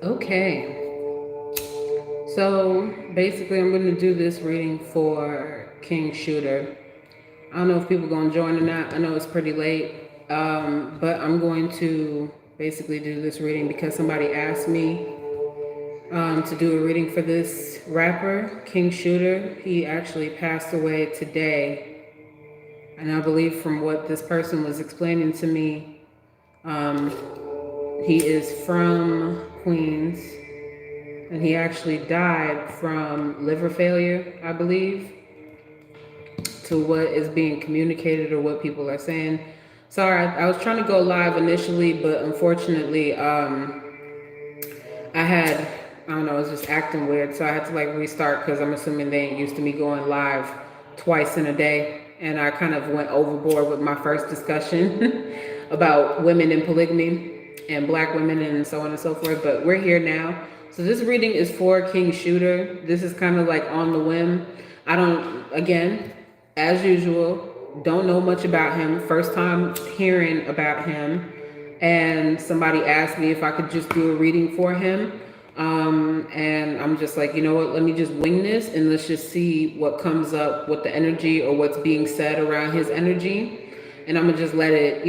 Okay, so basically, I'm going to do this reading for Kiing Shooter. I don't know if people are going to join or not. I know it's pretty late, but I'm going to basically do this reading because somebody asked me to do a reading for this rapper, Kiing Shooter. He actually passed away today, and I believe from what this person was explaining to me, um, he is from Queens, and he actually died from liver failure, I believe, to what is being communicated or what people are saying. Sorry, I was trying to go live initially, but unfortunately, I had, I don't know, I was just acting weird, so I had to like restart because I'm assuming they ain't used to me going live twice in a day. And I kind of went overboard with my first discussion about women in polygamy and black women and so on and so forth. But we're here now. So this reading is for Kiing Shooter. This is kind of like on the whim. I don't, again, as usual, don't know much about him. First time hearing about him. And somebody asked me if I could just do a reading for him. And I'm just like, you know what, let me just wing this and let's just see what comes up with the energy or what's being said around his energy. And I'm gonna just let it,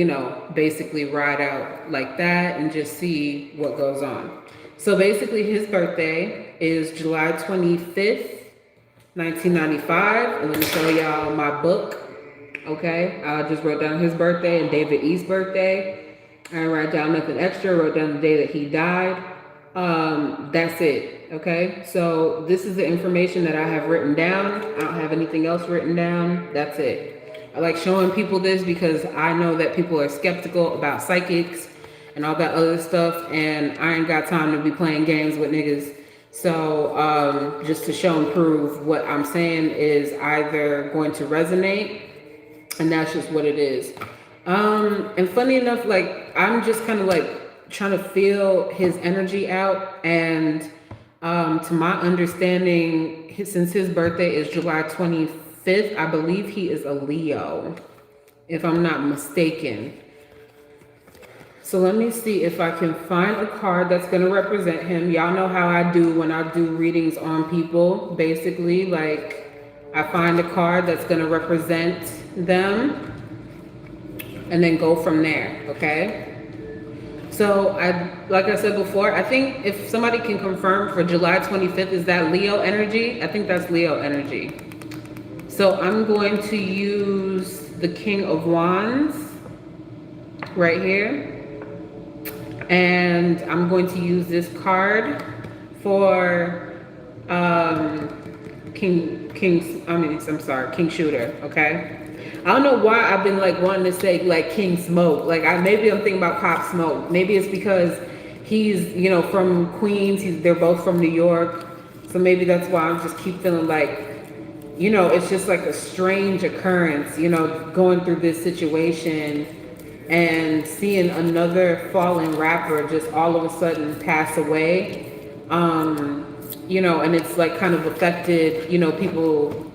basically ride out like that and just see what goes on. So basically, his birthday is July 25th, 1995. And let me show y'all my book. Okay, I just wrote down his birthday and David East's birthday. I didn't write down nothing extra. I wrote down the day that he died. That's it. Okay, so this is the information that I have written down. I don't have anything else written down. That's it. I like showing people this because I know that people are skeptical about psychics and all that other stuff, and I ain't got time to be playing games with niggas. So just to show and prove what I'm saying is either going to resonate, and that's just what it is. And funny enough, like I'm just kind of like trying to feel his energy out, and to my understanding, since his birthday is July 25th, I believe he is a Leo, if I'm not mistaken. So let me see if I can find a card that's going to represent him. Y'all know how I do when I do readings on people. Basically, like I find a card that's going to represent them and then go from there, okay? So like I said before, I think if somebody can confirm for July 25th, is that Leo energy? I think that's Leo energy. So I'm going to use the King of Wands right here. And I'm going to use this card for Kiing Shooter, okay? I don't know why I've been like wanting to say like King Smoke. Like maybe I'm thinking about Pop Smoke. Maybe it's because he's, from Queens. They're both from New York. So maybe that's why I just keep feeling like, it's just like a strange occurrence, going through this situation and seeing another fallen rapper just all of a sudden pass away, and it's like kind of affected, people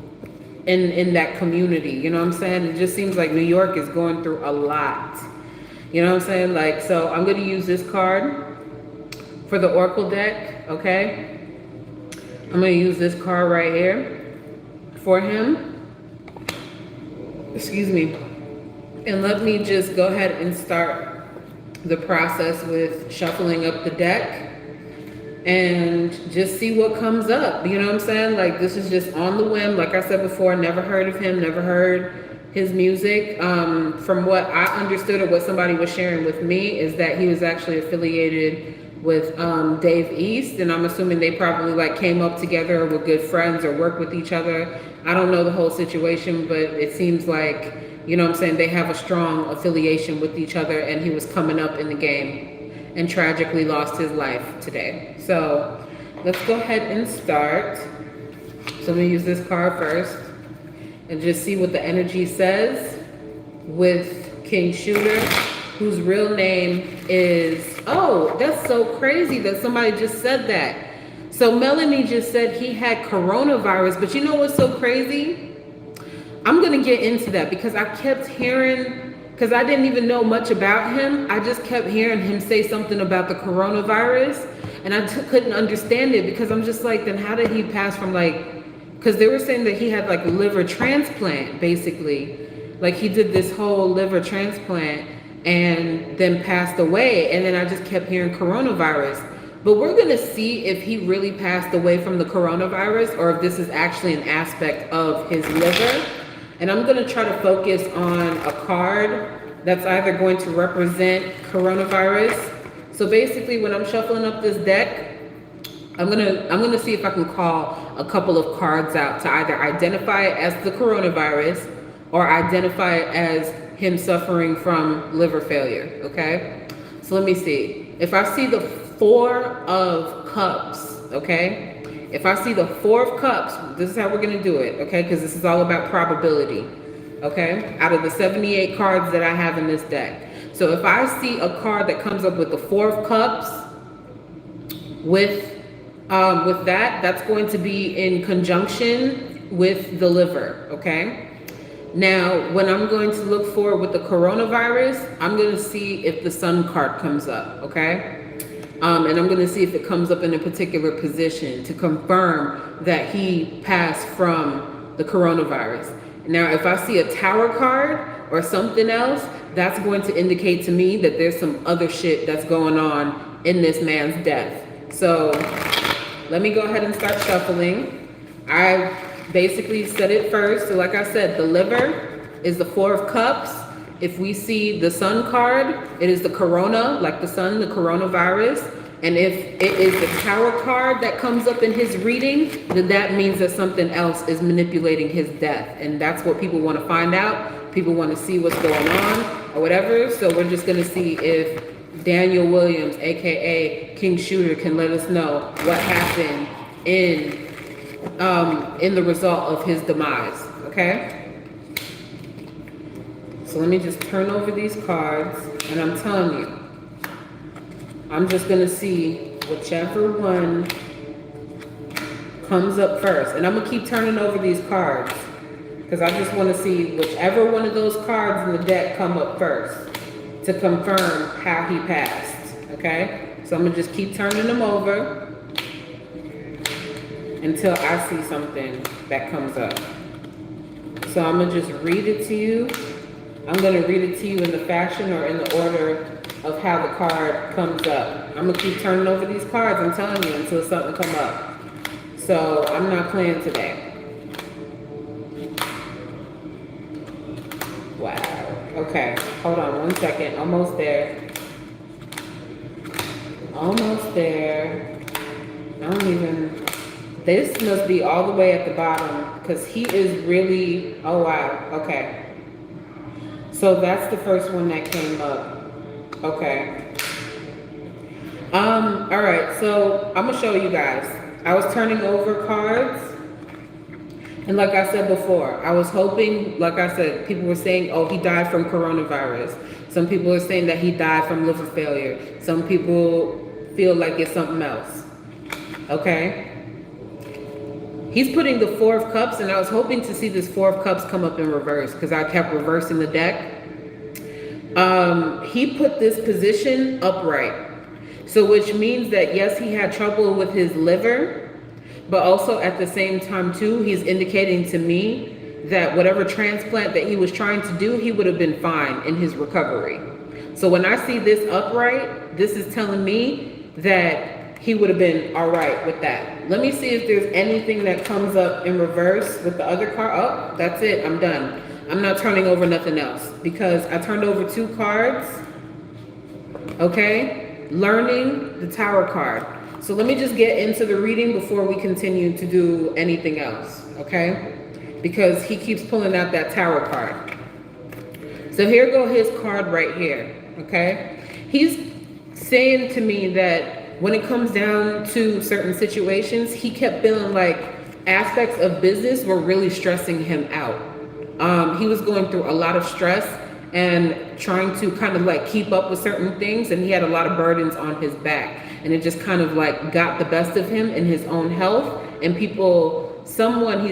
in that community, you know what I'm saying? It just seems like New York is going through a lot, you know what I'm saying? Like, so I'm going to use this card for the Oracle deck, okay? I'm going to use this card right here for him. Excuse me. And let me just go ahead and start the process with shuffling up the deck and just see what comes up. You know what I'm saying? Like, this is just on the whim. Like I said before, never heard of him, never heard his music. From what I understood or what somebody was sharing with me is that he was actually affiliated with Dave East, and I'm assuming they probably like came up together or were good friends or worked with each other. I don't know the whole situation, but it seems like, you know what I'm saying, they have a strong affiliation with each other, and he was coming up in the game and tragically lost his life today. So let's go ahead and start. So I'm gonna use this card first and just see what the energy says with Kiing Shooter, whose real name is, oh, that's so crazy that somebody just said that. So Melanie just said he had coronavirus, but you know what's so crazy? I'm going to get into that because I kept hearing, because I didn't even know much about him. I just kept hearing him say something about the coronavirus, and I couldn't understand it because I'm just like, then how did he pass from like, because they were saying that he had like liver transplant, basically. Like he did this whole liver transplant and then passed away. And then I just kept hearing coronavirus. But we're going to see if he really passed away from the coronavirus or if this is actually an aspect of his liver. And I'm going to try to focus on a card that's either going to represent coronavirus. So basically when I'm shuffling up this deck, I'm gonna see if I can call a couple of cards out to either identify it as the coronavirus or identify it as him suffering from liver failure, okay? So let me see. If I see the 4 of Cups, okay? If I see the 4 of Cups, this is how we're gonna do it, okay? Because this is all about probability, okay? Out of the 78 cards that I have in this deck. So if I see a card that comes up with the 4 of Cups, with that's going to be in conjunction with the liver, okay? Now, when I'm going to look for with the coronavirus, I'm going to see if the Sun card comes up, okay? And I'm going to see if it comes up in a particular position to confirm that he passed from the coronavirus. Now, if I see a Tower card or something else, that's going to indicate to me that there's some other shit that's going on in this man's death. So let me go ahead and start shuffling. I basically said it first. So like I said, the liver is the 4 of Cups. If we see the Sun card, it is the corona, like the sun, the coronavirus. And if it is the Tower card that comes up in his reading, then that means that something else is manipulating his death. And that's what people want to find out. People want to see what's going on or whatever. So we're just going to see if Daniel Williams, aka Kiing Shooter, can let us know what happened in the result of his demise. Okay. So let me just turn over these cards, and I'm telling you, I'm just gonna see whichever one comes up first, and I'm gonna keep turning over these cards because I just want to see whichever one of those cards in the deck come up first to confirm how he passed, okay? So I'm gonna just keep turning them over until I see something that comes up. So I'm gonna just read it to you. I'm gonna read it to you in the fashion or in the order of how the card comes up. I'm gonna keep turning over these cards, I'm telling you, until something come up. So I'm not playing today. Wow. Okay, hold on 1 second. Almost there. Almost there. I don't even... This must be all the way at the bottom because he is really... Oh, wow. Okay. So that's the first one that came up. Okay. All right. So I'm going to show you guys. I was turning over cards. And like I said before, I was hoping, like I said, people were saying, oh, he died from coronavirus. Some people are saying that he died from liver failure. Some people feel like it's something else. Okay? He's putting the 4 of Cups, and I was hoping to see this 4 of Cups come up in reverse because I kept reversing the deck. He put this position upright. So which means that, yes, he had trouble with his liver, but also at the same time, too, he's indicating to me that whatever transplant that he was trying to do, he would have been fine in his recovery. So when I see this upright, this is telling me that he would have been all right with that. Let me see if there's anything that comes up in reverse with the other card. Oh, that's it. I'm done. I'm not turning over nothing else because I turned over 2 cards. Okay? Learning the Tower card. So let me just get into the reading before we continue to do anything else, okay? Because he keeps pulling out that Tower card. So here go his card right here, okay? He's saying to me that when it comes down to certain situations, he kept feeling like aspects of business were really stressing him out. He was going through a lot of stress and trying to kind of like keep up with certain things, and he had a lot of burdens on his back. And it just kind of like got the best of him in his own health. And he's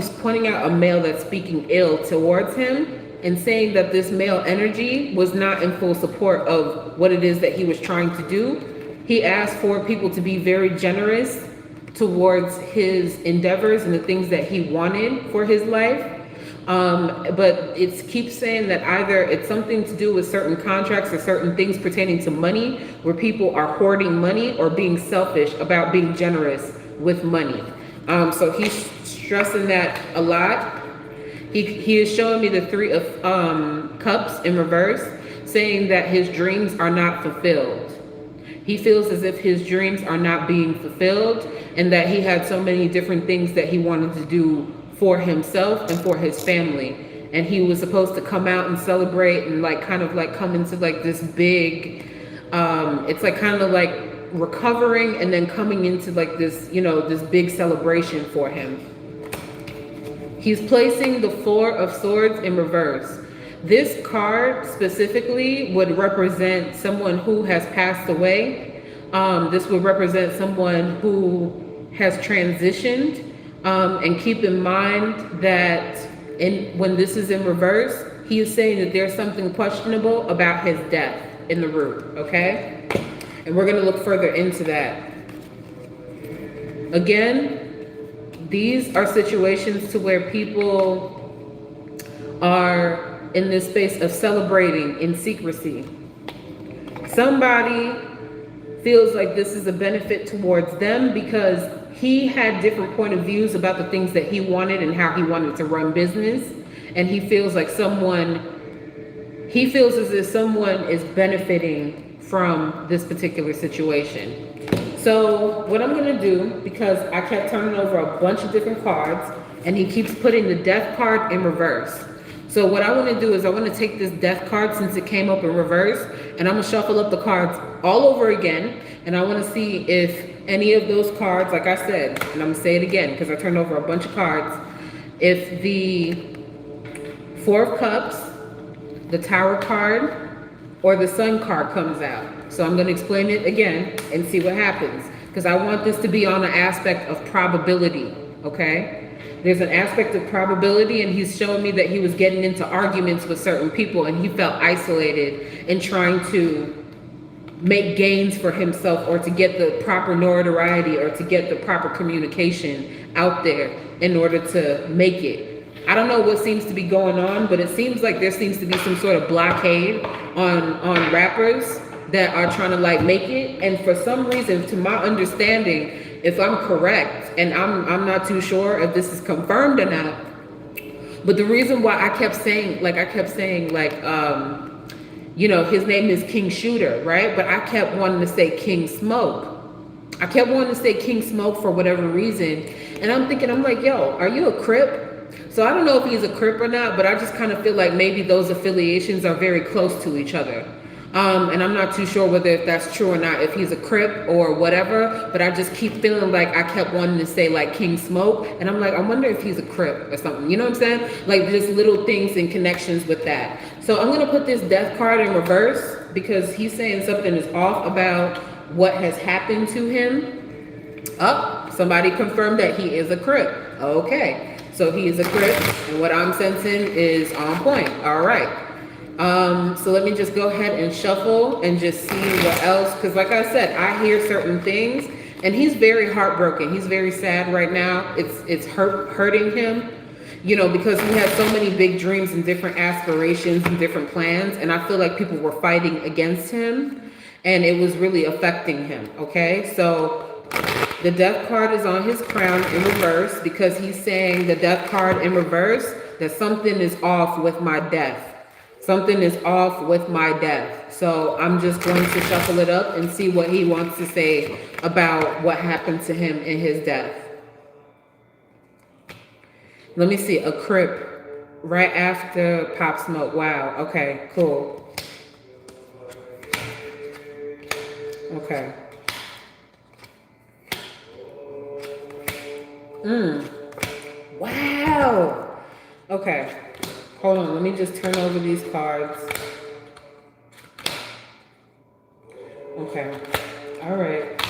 pointing out a male that's speaking ill towards him. and saying that this male energy was not in full support of what it is that he was trying to do. He asked for people to be very generous towards his endeavors and the things that he wanted for his life. But it keeps saying that either it's something to do with certain contracts or certain things pertaining to money, where people are hoarding money or being selfish about being generous with money. So he's stressing that a lot. He is showing me the Three of Cups in reverse, saying that his dreams are not fulfilled. He feels as if his dreams are not being fulfilled, and that he had so many different things that he wanted to do for himself and for his family. And he was supposed to come out and celebrate and like kind of like come into like this big, it's like kind of like recovering and then coming into like this, you know, this big celebration for him. He's placing the Four of Swords in reverse. This card specifically would represent someone who has passed away. This would represent someone who has transitioned. And keep in mind that when this is in reverse, he is saying that there's something questionable about his death in the root, okay? And we're going to look further into that. Again, these are situations to where people are in this space of celebrating in secrecy. Somebody feels like this is a benefit towards them because he had different point of views about the things that he wanted and how he wanted to run business. And he feels like he feels as if someone is benefiting from this particular situation. So what I'm going to do, because I kept turning over a bunch of different cards and he keeps putting the Death card in reverse. So what I want to do is I want to take this Death card since it came up in reverse, and I'm going to shuffle up the cards all over again. And I want to see if any of those cards, like I said, and I'm going to say it again because I turned over a bunch of cards, if the Four of Cups, the Tower card, or the Sun card comes out. So I'm going to explain it again and see what happens, because I want this to be on an aspect of probability, okay? There's an aspect of probability, and he's showing me that he was getting into arguments with certain people and he felt isolated in trying to make gains for himself or to get the proper notoriety or to get the proper communication out there in order to make it. I don't know what seems to be going on, but it seems like there seems to be some sort of blockade on rappers that are trying to like make it. And for some reason, to my understanding, if I'm correct, and I'm not too sure if this is confirmed or not, but the reason why I kept saying you know, his name is Kiing Shooter, right? But I kept wanting to say King Smoke. I kept wanting to say King Smoke for whatever reason. And I'm thinking, I'm like, yo, are you a Crip? So I don't know if he's a Crip or not, but I just kind of feel like maybe those affiliations are very close to each other. And I'm not too sure whether if that's true or not, if he's a Crip or whatever, but I just keep feeling like I kept wanting to say like King Smoke. And I'm like, I wonder if he's a Crip or something. You know what I'm saying? Like just little things and connections with that. So I'm going to put this Death card in reverse because he's saying something is off about what has happened to him. Oh, somebody confirmed that he is a Crip. Okay. So he is a Crip, and what I'm sensing is on point. All right. So let me just go ahead and shuffle and just see what else, because like I said, I hear certain things, and he's very heartbroken. He's very sad right now. It's hurting him, you know, because he has so many big dreams and different aspirations and different plans, and I feel like people were fighting against him, and it was really affecting him, okay? So the Death card is on his crown in reverse because he's saying the Death card in reverse, that something is off with my death. Something is off with my death. So I'm just going to shuffle it up and see what he wants to say about what happened to him in his death. Let me see, a Crip right after Pop Smoke. Wow, okay, cool. Okay. Wow. Okay. Hold on, let me just turn over these cards. Okay. All right.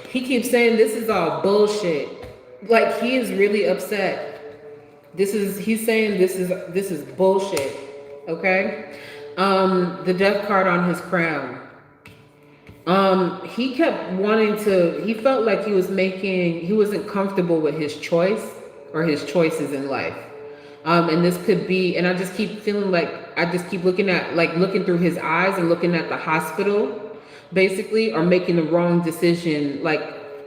He keeps saying this is all bullshit. Like, he is really upset He's saying this is bullshit. Okay. The death card on his crown. He kept wanting to, he felt like he wasn't comfortable with his choice or his choices in life. And this could be, and I just keep feeling like, I just keep looking through his eyes and looking at the hospital, basically, or making the wrong decision, like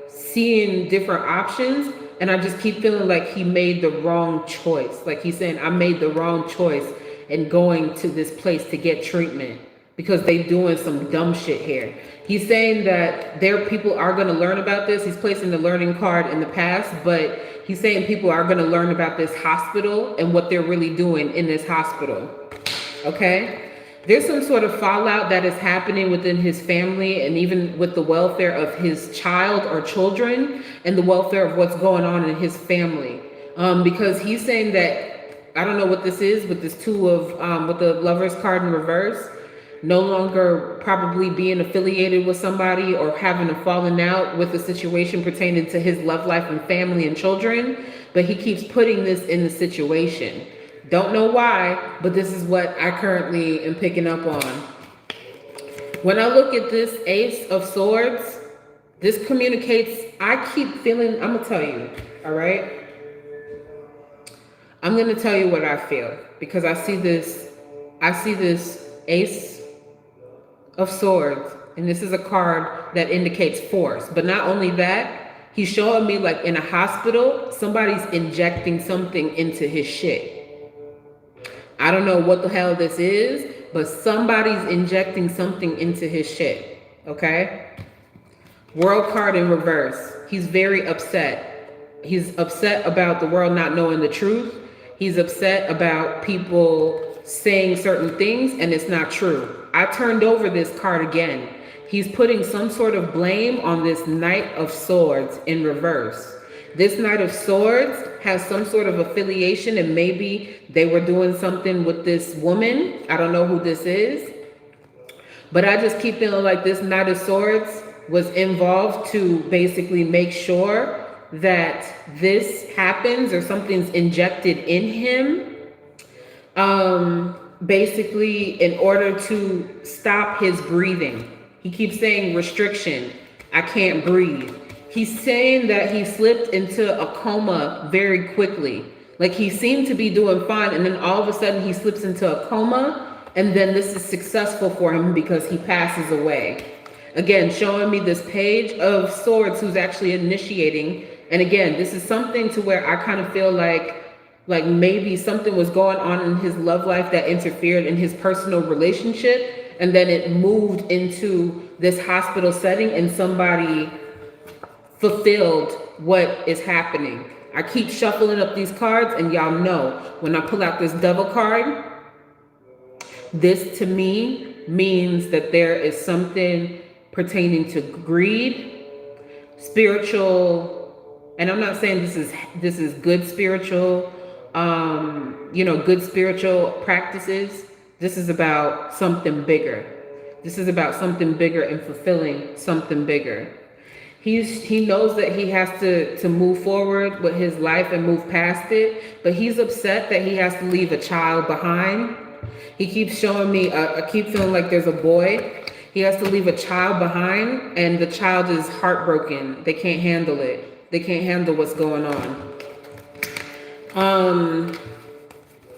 seeing different options. And I just keep feeling like he made the wrong choice. Like he's saying, I made the wrong choice in going to this place to get treatment because they doing some dumb shit here. He's saying that people are going to learn about this. He's placing the learning card in the past, but he's saying people are going to learn about this hospital and what they're really doing in this hospital. Okay? There's some sort of fallout that is happening within his family and even with the welfare of his child or children and the welfare of what's going on in his family. Because he's saying that, I don't know what this is, with this two of, with the Lover's card in reverse, no longer probably being affiliated with somebody or having a falling out with a situation pertaining to his love life and family and children, but he keeps putting this in the situation. Don't know why, but this is what I currently am picking up on. When I look at this Ace of Swords, this communicates, I keep feeling, I'm gonna tell you, all right? I'm gonna tell you what I feel because I see this Ace of Swords, and this is a card that indicates force. But not only that, he's showing me like in a hospital, somebody's injecting something into his shit. I don't know what the hell this is, but somebody's injecting something into his shit. Okay? World card in reverse. He's very upset. He's upset about the world not knowing the truth. He's upset about people saying certain things and it's not true. I turned over this card again. He's putting some sort of blame on this Knight of Swords in reverse. This Knight of Swords has some sort of affiliation and maybe they were doing something with this woman. I don't know who this is. But I just keep feeling like this Knight of Swords was involved to basically make sure that this happens or something's injected in him. Basically in order to stop his breathing. He keeps saying restriction. I can't breathe. He's saying that he slipped into a coma very quickly. Like he seemed to be doing fine and then all of a sudden he slips into a coma and then this is successful for him because he passes away. Again, showing me this Page of Swords who's actually initiating. And again, this is something to where I kind of feel like maybe something was going on in his love life that interfered in his personal relationship. And then it moved into this hospital setting and somebody fulfilled what is happening. I keep shuffling up these cards and y'all know when I pull out this Devil card, this to me means that there is something pertaining to greed, spiritual, and I'm not saying this is good spiritual, good spiritual practices. This is about something bigger. This is about something bigger and fulfilling something bigger. He knows that he has to move forward with his life and move past it, but he's upset that he has to leave a child behind. He keeps showing me, I keep feeling like there's a boy. He has to leave a child behind and the child is heartbroken. They can't handle it. They can't handle what's going on.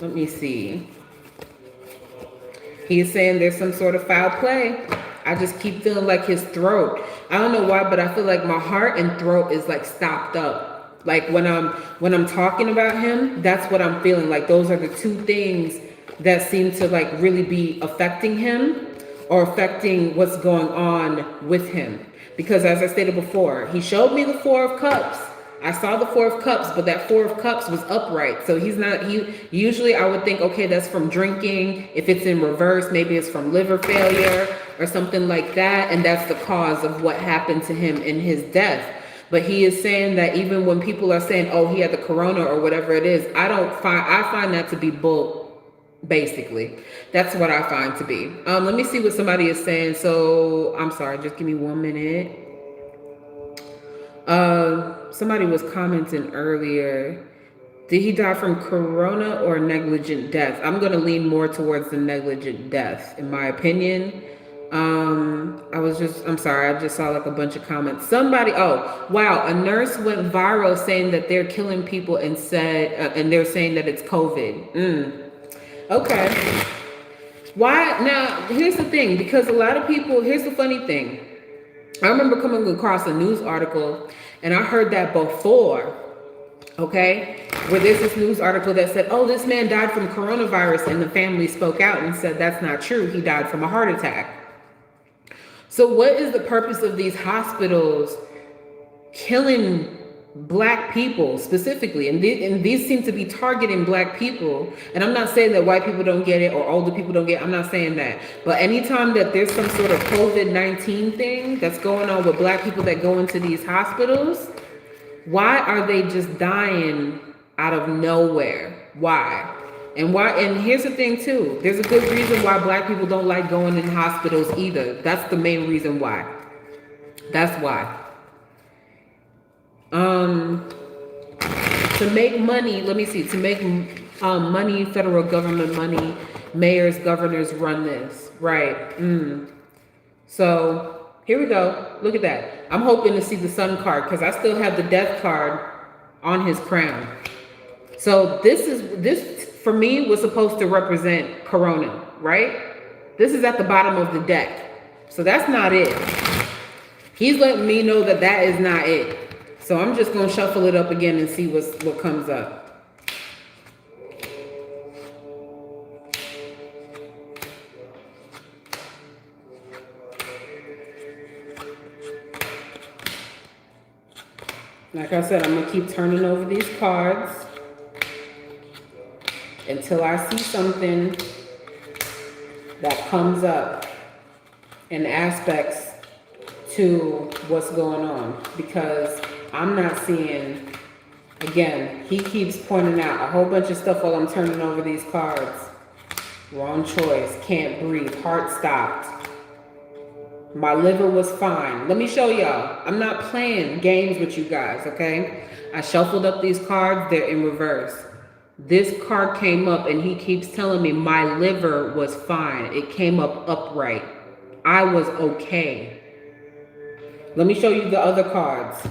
Let me see. He is saying there's some sort of foul play. I just keep feeling like his throat. I don't know why, but I feel like my heart and throat is like stopped up. Like when I'm talking about him, that's what I'm feeling. Like those are the two things that seem to like really be affecting him or affecting what's going on with him. Because as I stated before, he showed me the Four of Cups. I saw the Four of Cups, but that Four of Cups was upright. So usually I would think, okay, that's from drinking. If it's in reverse, maybe it's from liver failure or something like that. And that's the cause of what happened to him in his death. But he is saying that even when people are saying, oh, he had the corona or whatever it is, I find that to be bull. Basically, that's what I find to be. Let me see what somebody is saying. So I'm sorry, just give me 1 minute. Somebody was commenting earlier. Did he die from corona or negligent death? I'm going to lean more towards the negligent death, in my opinion. I'm sorry, I just saw like a bunch of comments. Somebody, oh, wow, a nurse went viral saying that they're killing people and and they're saying that it's COVID. Okay. Why? Now, here's the thing, because a lot of people, here's the funny thing. I remember coming across a news article, and I heard that before, okay, where there's this news article that said, oh, this man died from coronavirus, and the family spoke out and said that's not true. He died from a heart attack. So what is the purpose of these hospitals killing Black people specifically? And these seem to be targeting Black people. And I'm not saying that white people don't get it or older people don't get it. I'm not saying that. But anytime that there's some sort of COVID-19 thing that's going on with Black people that go into these hospitals, why are they just dying out of nowhere? Why? And here's the thing too. There's a good reason why Black people don't like going in hospitals either. That's the main reason why. That's why. To make money, let me see, to make money, federal government money, mayors, governors run this, right? So here we go. Look at that. I'm hoping to see the sun card because I still have the death card on his crown. So this for me was supposed to represent Corona, right? This is at the bottom of the deck. So that's not it. He's letting me know that that is not it. So I'm just going to shuffle it up again and see what comes up. Like I said, I'm going to keep turning over these cards until I see something that comes up in aspects to what's going on, because I'm not seeing, again, he keeps pointing out a whole bunch of stuff while I'm turning over these cards. Wrong choice, can't breathe, heart stopped. My liver was fine. Let me show y'all. I'm not playing games with you guys, okay? I shuffled up these cards, they're in reverse. This card came up and he keeps telling me my liver was fine. It came up upright. I was okay. Let me show you the other cards.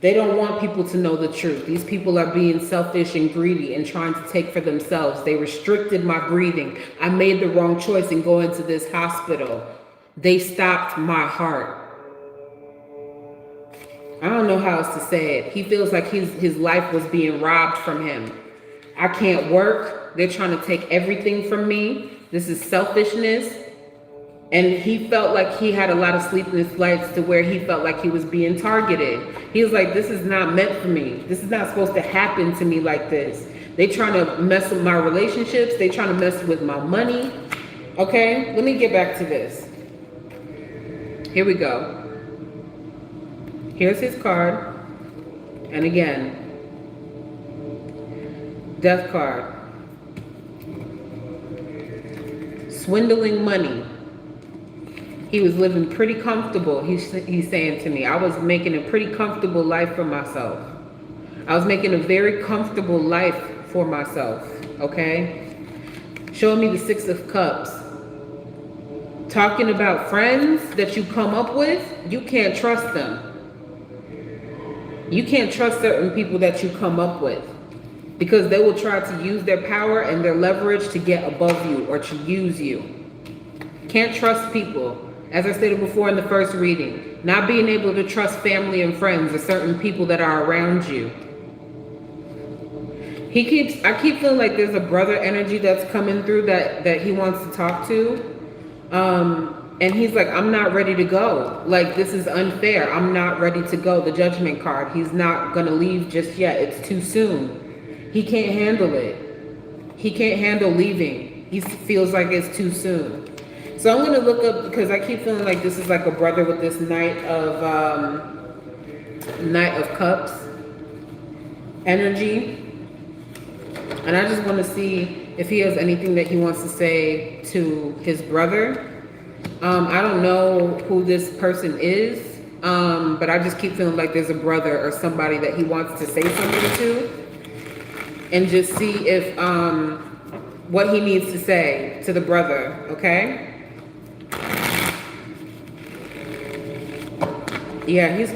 They don't want people to know the truth. These people are being selfish and greedy and trying to take for themselves. They restricted my breathing. I made the wrong choice in going to this hospital. They stopped my heart. I don't know how else to say it. He feels like his life was being robbed from him. I can't work. They're trying to take everything from me. This is selfishness. And he felt like he had a lot of sleepless nights to where he felt like he was being targeted. He was like, this is not meant for me. This is not supposed to happen to me like this. They trying to mess with my relationships. They trying to mess with my money. Okay, let me get back to this. Here we go. Here's his card. And again, death card. Swindling money. He was living pretty comfortable. He's saying to me, I was making a pretty comfortable life for myself. I was making a very comfortable life for myself, okay? Showing me the Six of Cups. Talking about friends that you come up with, you can't trust them. You can't trust certain people that you come up with, because they will try to use their power and their leverage to get above you or to use you. Can't trust people. As I stated before in the first reading, not being able to trust family and friends or certain people that are around you. I keep feeling like there's a brother energy that's coming through that he wants to talk to. And he's like, I'm not ready to go. Like, this is unfair. I'm not ready to go. The Judgment card. He's not going to leave just yet. It's too soon. He can't handle it. He can't handle leaving. He feels like it's too soon. So I'm going to look up, because I keep feeling like this is like a brother with this Knight of Cups energy. And I just want to see if he has anything that he wants to say to his brother. I don't know who this person is, but I just keep feeling like there's a brother or somebody that he wants to say something to. and just see if what he needs to say to the brother, okay? Yeah, he's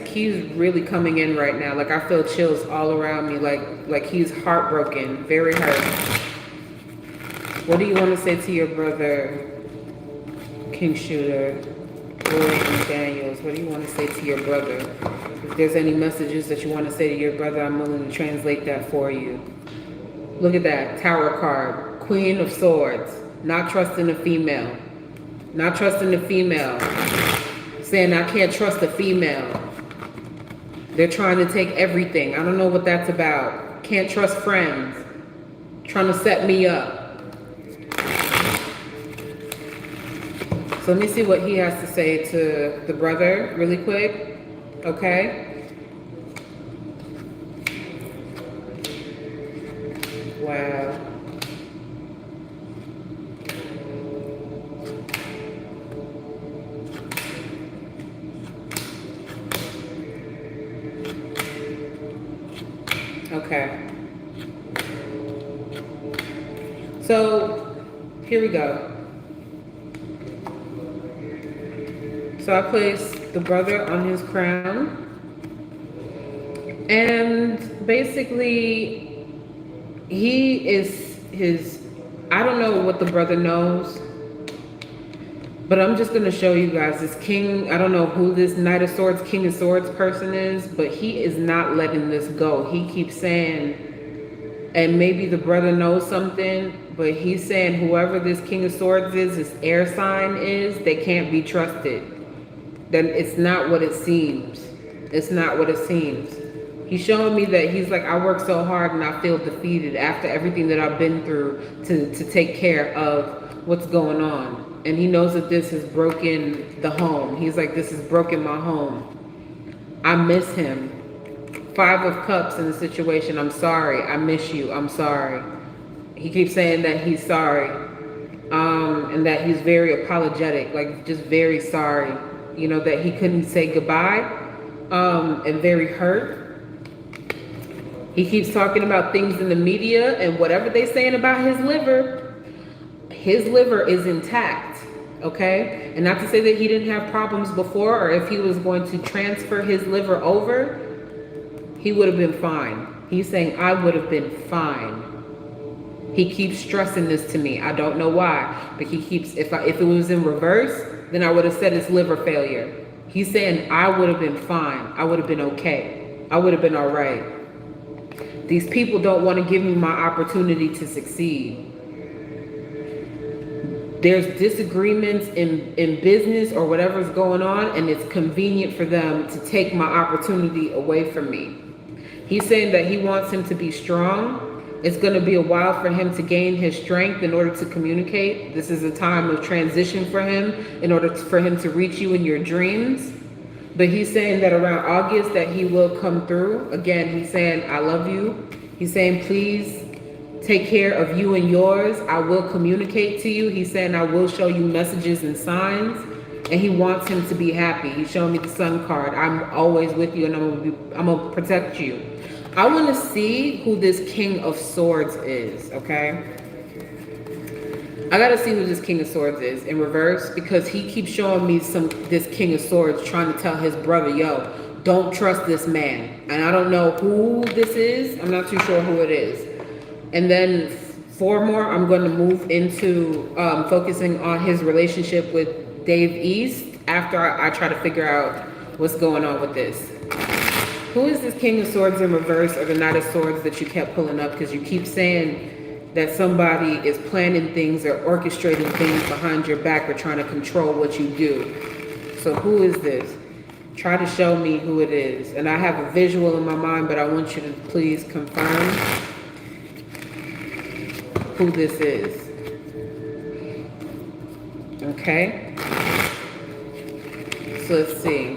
really coming in right now. Like, I feel chills all around me. Like he's heartbroken, very hurt. What do you want to say to your brother, Kiing Shooter, Roy Daniels? What do you want to say to your brother? If there's any messages that you want to say to your brother, I'm willing to translate that for you. Look at that Tower card, Queen of Swords. Not trusting a female. Not trusting a female. Saying I can't trust a female. They're trying to take everything. I don't know what that's about. Can't trust friends. Trying to set me up. So let me see what he has to say to the brother really quick. Okay. Wow. Okay. So here we go. So I place the brother on his crown. And basically, he is his, I don't know what the brother knows, but I'm just going to show you guys this king. I don't know who this Knight of Swords, King of Swords person is, but he is not letting this go. He keeps saying, and maybe the brother knows something, but he's saying whoever this King of Swords is, this air sign is, they can't be trusted. Then it's not what it seems. It's not what it seems. He's showing me that he's like, I work so hard and I feel defeated after everything that I've been through to take care of what's going on. And he knows that this has broken the home. He's like, this has broken my home. I miss him. 5 of Cups in the situation. I'm sorry. I miss you. I'm sorry. He keeps saying that he's sorry. And that he's very apologetic. Like, just very sorry. You know, that he couldn't say goodbye. And very hurt. He keeps talking about things in the media and whatever they're saying about his liver is intact, okay? And not to say that he didn't have problems before, or if he was going to transfer his liver over, he would have been fine. He's saying, I would have been fine. He keeps stressing this to me. I don't know why, but he keeps, if it was in reverse, then I would have said it's liver failure. He's saying, I would have been fine. I would have been okay. I would have been all right. These people don't want to give me my opportunity to succeed. There's disagreements in business or whatever's going on, and it's convenient for them to take my opportunity away from me. He's saying that he wants him to be strong. It's going to be a while for him to gain his strength in order to communicate. This is a time of transition for him in order for him to reach you in your dreams. But he's saying that around August that he will come through. Again, he's saying, I love you. He's saying, please take care of you and yours. I will communicate to you. He's saying, I will show you messages and signs. And he wants him to be happy. He's showing me the Sun card. I'm always with you and I'm going to protect you. I want to see who this King of Swords is, okay? I gotta see who this King of Swords is in reverse, because he keeps showing me this King of Swords trying to tell his brother, yo, don't trust this man. And I don't know who this is. I'm not too sure who it is. And then 4 more, I'm going to move into focusing on his relationship with Dave East after I try to figure out what's going on with this. Who is this King of Swords in reverse, or the Knight of Swords that you kept pulling up? Because you keep saying that somebody is planning things or orchestrating things behind your back or trying to control what you do. So who is this? Try to show me who it is. And I have a visual in my mind, but I want you to please confirm who this is. Okay? So let's see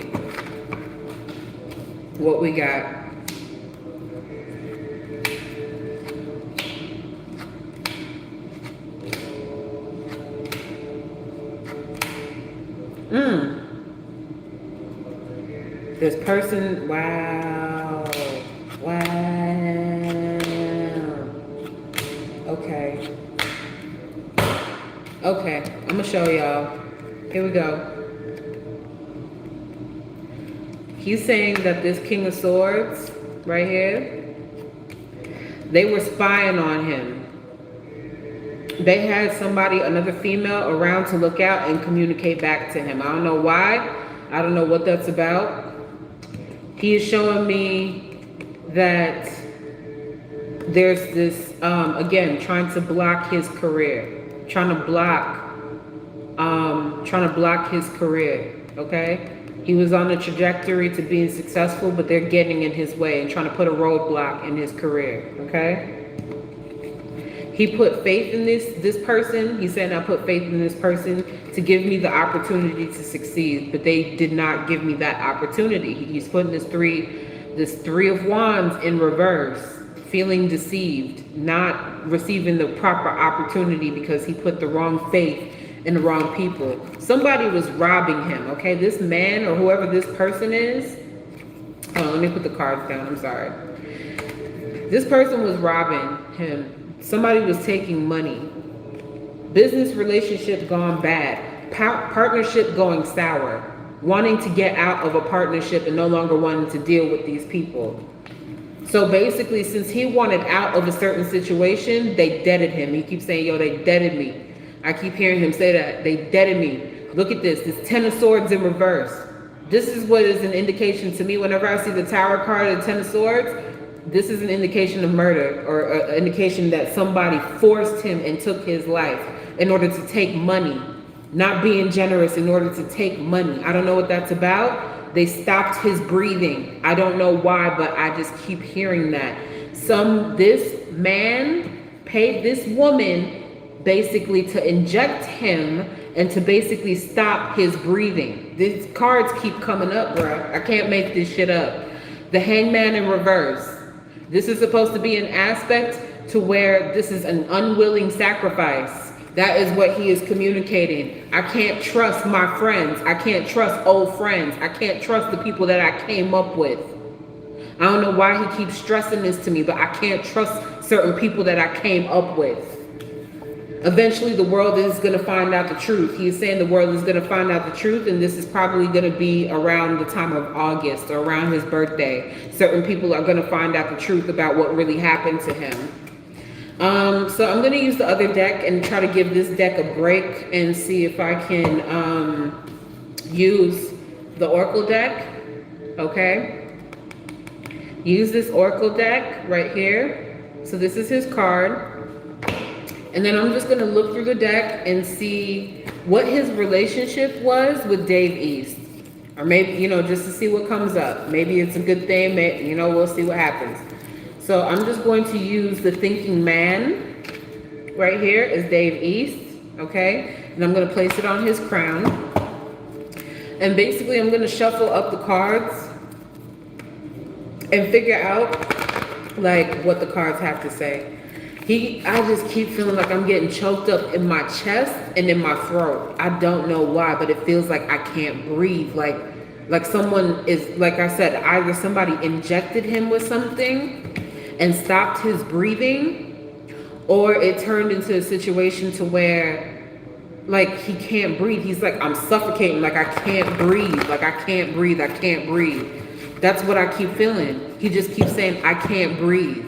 what we got. This person, wow. Okay, I'm gonna show y'all. Here we go. He's saying that this King of Swords right here, they were spying on him. They had somebody, another female, around to look out and communicate back to him. I don't know why. I don't know what that's about. He is showing me that there's this, again, trying to block his career. Trying to block his career, okay? He was on a trajectory to being successful, but they're getting in his way and trying to put a roadblock in his career, okay? He put faith in this person. He said, I put faith in this person to give me the opportunity to succeed, but they did not give me that opportunity. He's putting this three of wands in reverse, feeling deceived, not receiving the proper opportunity because he put the wrong faith in the wrong people. Somebody was robbing him, okay? This man or whoever this person is, oh, let me put the cards down, I'm sorry. This person was robbing him. Somebody was taking money. Business relationship gone bad. Partnership going sour. Wanting to get out of a partnership and no longer wanting to deal with these people. So basically, since he wanted out of a certain situation, they deaded him. He keeps saying, yo, they deaded me. I keep hearing him say that. They deaded me. Look at this 10 of swords in reverse. This is what is an indication to me. Whenever I see the Tower card of the 10 of swords, this is an indication of murder, or an indication that somebody forced him and took his life in order to take money. Not being generous in order to take money. I don't know what that's about. They stopped his breathing. I don't know why, but I just keep hearing that. This man paid this woman basically to inject him and to basically stop his breathing. These cards keep coming up, bro. I can't make this shit up. The Hangman in reverse. This is supposed to be an aspect to where this is an unwilling sacrifice. That is what he is communicating. I can't trust my friends. I can't trust old friends. I can't trust the people that I came up with. I don't know why he keeps stressing this to me, but I can't trust certain people that I came up with. Eventually, the world is going to find out the truth. He is saying the world is going to find out the truth, and this is probably going to be around the time of August or around his birthday. Certain people are going to find out the truth about what really happened to him. So I'm going to use the other deck and try to give this deck a break and see if I can use the Oracle deck. Okay. Use this Oracle deck right here. So this is his card. And then I'm just going to look through the deck and see what his relationship was with Dave East. Or maybe, just to see what comes up. Maybe it's a good thing. Maybe, we'll see what happens. So I'm just going to use the Thinking Man right here is Dave East. Okay. And I'm going to place it on his crown. And basically I'm going to shuffle up the cards and figure out like what the cards have to say. I just keep feeling like I'm getting choked up in my chest and in my throat. I don't know why, but it feels like I can't breathe. Like someone is, like I said, either somebody injected him with something and stopped his breathing, or it turned into a situation to where like he can't breathe. He's like, I'm suffocating, like I can't breathe, like I can't breathe, I can't breathe. That's what I keep feeling. He just keeps saying, I can't breathe.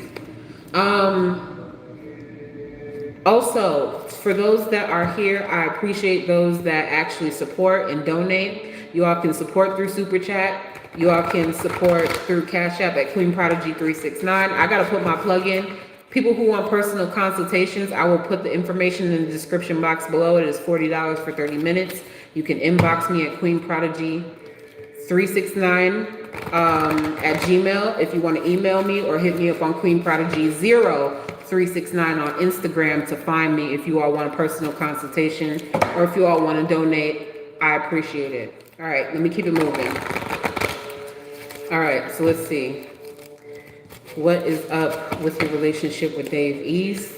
Also, for those that are here, I appreciate those that actually support and donate. You all can support through Super Chat. You all can support through Cashapp at Queen Prodigy 369. I got to put my plug in. People who want personal consultations, I will put the information in the description box below. It is $40 for 30 minutes. You can inbox me at Queen Prodigy 369 at Gmail if you want to email me, or hit me up on Queen Prodigy 0369 on Instagram to find me if you all want a personal consultation, or if you all want to donate. I appreciate it. All right, let me keep it moving. All right, so let's see. What is up with your relationship with Dave East?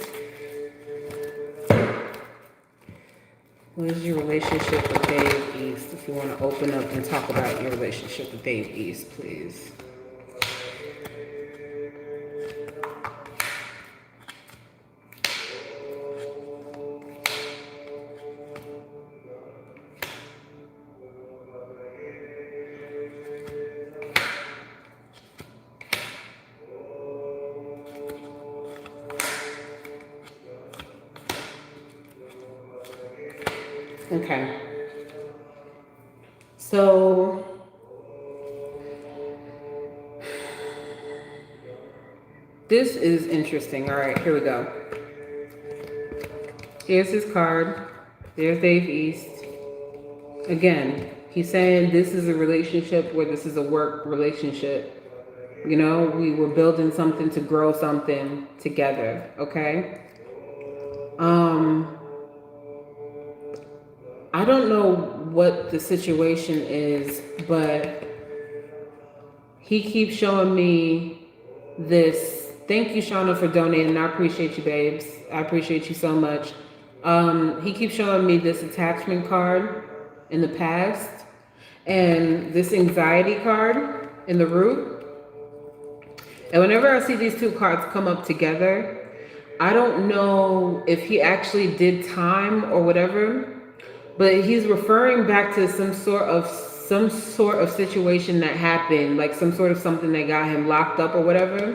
What is your relationship with Dave East? If you want to open up and talk about your relationship with Dave East, please. Okay. So this is interesting. All right, here we go. Here's his card. There's Dave East. Again, he's saying this is a relationship where this is a work relationship. You know, we were building something to grow something together, okay? I don't know what the situation is, but he keeps showing me this. Thank you, Shauna, for donating. I appreciate you, babes. I appreciate you so much. He keeps showing me this attachment card in the past and this anxiety card in the root. And whenever I see these two cards come up together, I don't know if he actually did time or whatever, but he's referring back to some sort of situation that happened, like some sort of something that got him locked up or whatever.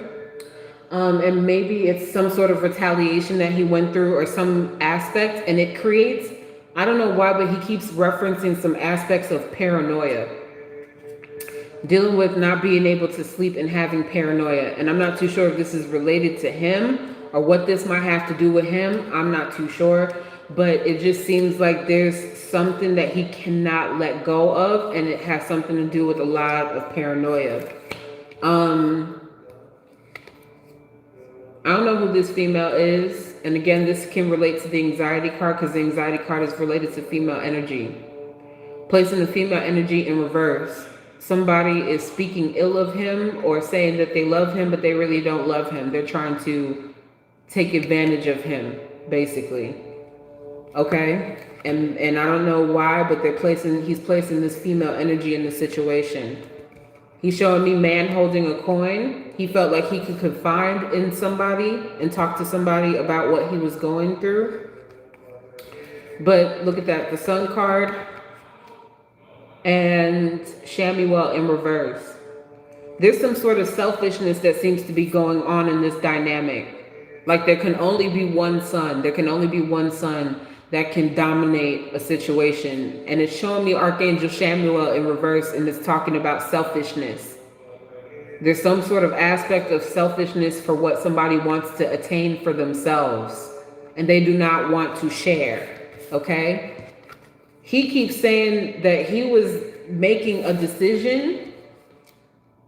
And maybe it's some sort of retaliation that he went through or some aspect, and it creates, I don't know why, but he keeps referencing some aspects of paranoia. Dealing with not being able to sleep and having paranoia. And I'm not too sure if this is related to him or what this might have to do with him. I'm not too sure. But it just seems like there's something that he cannot let go of, and it has something to do with a lot of paranoia. I don't know who this female is. And again, this can relate to the anxiety card because the anxiety card is related to female energy. Placing the female energy in reverse. Somebody is speaking ill of him or saying that they love him, but they really don't love him. They're trying to take advantage of him, basically. Okay? And I don't know why, but he's placing this female energy in the situation. He's showing me man holding a coin. He felt like he could confide in somebody and talk to somebody about what he was going through. But look at that, the Sun card and Shamuel in reverse. There's some sort of selfishness that seems to be going on in this dynamic. Like there can only be one sun. There can only be one sun that can dominate a situation. And it's showing me Archangel Shamuel in reverse, and it's talking about selfishness. There's some sort of aspect of selfishness for what somebody wants to attain for themselves, and they do not want to share, okay? He keeps saying that he was making a decision,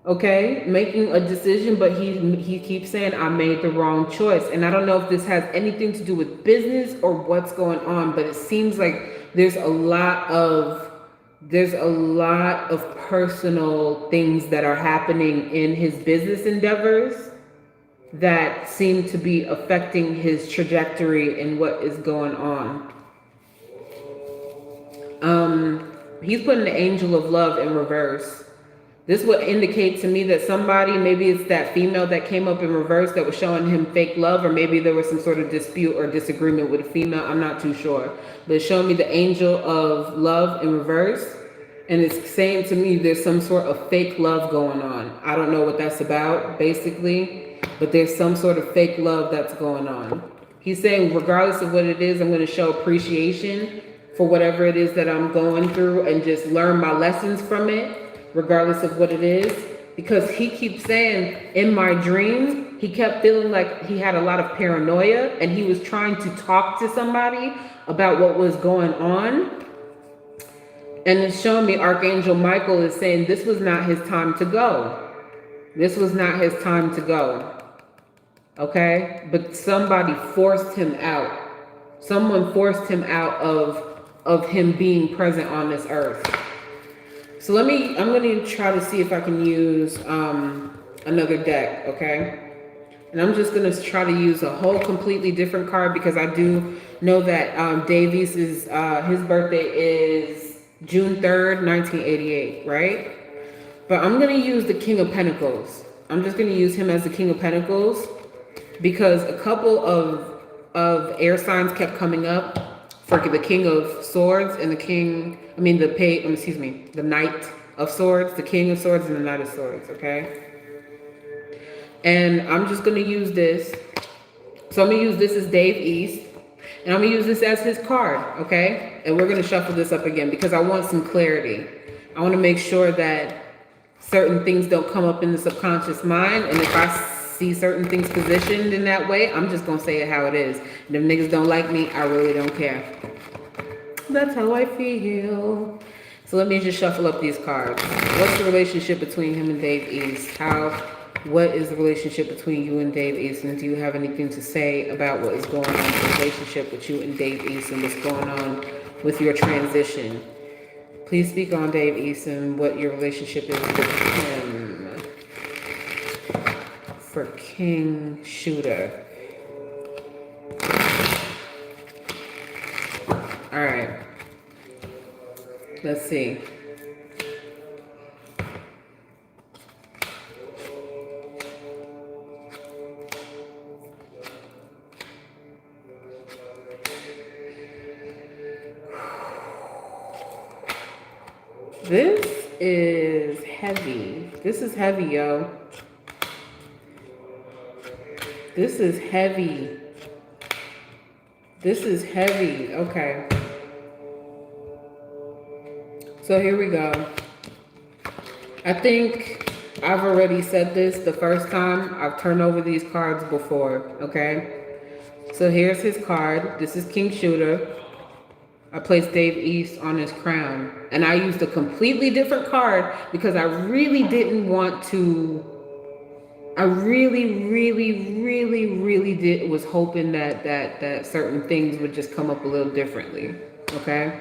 okay? Making a decision, but he keeps saying, I made the wrong choice. And I don't know if this has anything to do with business or what's going on, but it seems like there's a lot of personal things that are happening in his business endeavors that seem to be affecting his trajectory and what is going on. He's putting the angel of love in reverse. This would indicate to me that somebody, maybe it's that female that came up in reverse that was showing him fake love, or maybe there was some sort of dispute or disagreement with a female. I'm not too sure. But it's showing me the angel of love in reverse. And it's saying to me there's some sort of fake love going on. I don't know what that's about, basically. But there's some sort of fake love that's going on. He's saying regardless of what it is, I'm going to show appreciation for whatever it is that I'm going through and just learn my lessons from it, regardless of what it is. Because he keeps saying in my dreams, he kept feeling like he had a lot of paranoia and he was trying to talk to somebody about what was going on. And it's showing me Archangel Michael is saying this was not his time to go. This was not his time to go. Okay? But somebody forced him out. Someone forced him out of him being present on this earth. So I'm going to try to see if I can use another deck, okay? And I'm just going to try to use a whole completely different card because I do know that Davies is, his birthday is June 3rd, 1988, right? But I'm going to use the King of Pentacles. I'm just going to use him as the King of Pentacles because a couple of air signs kept coming up for the King of Swords and the Knight of Swords, the King of Swords and the Knight of Swords, okay? And I'm just going to use this. So I'm going to use this as Dave East. And I'm going to use this as his card, okay? And we're going to shuffle this up again because I want some clarity. I want to make sure that certain things don't come up in the subconscious mind. And if I see certain things positioned in that way, I'm just going to say it how it is. And if niggas don't like me, I really don't care. That's how I feel. So let me just shuffle up these cards. What's the relationship between him and Dave East? What is the relationship between you and Dave East? And do you have anything to say about what is going on in the relationship with you and Dave East and what's going on with your transition? Please speak on Dave East and what your relationship is with him. For Kiing Shooter. All right. Let's see. This is heavy. This is heavy, yo. This is heavy. This is heavy. Okay. So here we go. I think I've already said this the first time. I've turned over these cards before, okay? So here's his card. This is Kiing Shooter. I placed Dave East on his crown. And I used a completely different card because I really didn't want to... I really was hoping that certain things would just come up a little differently, okay?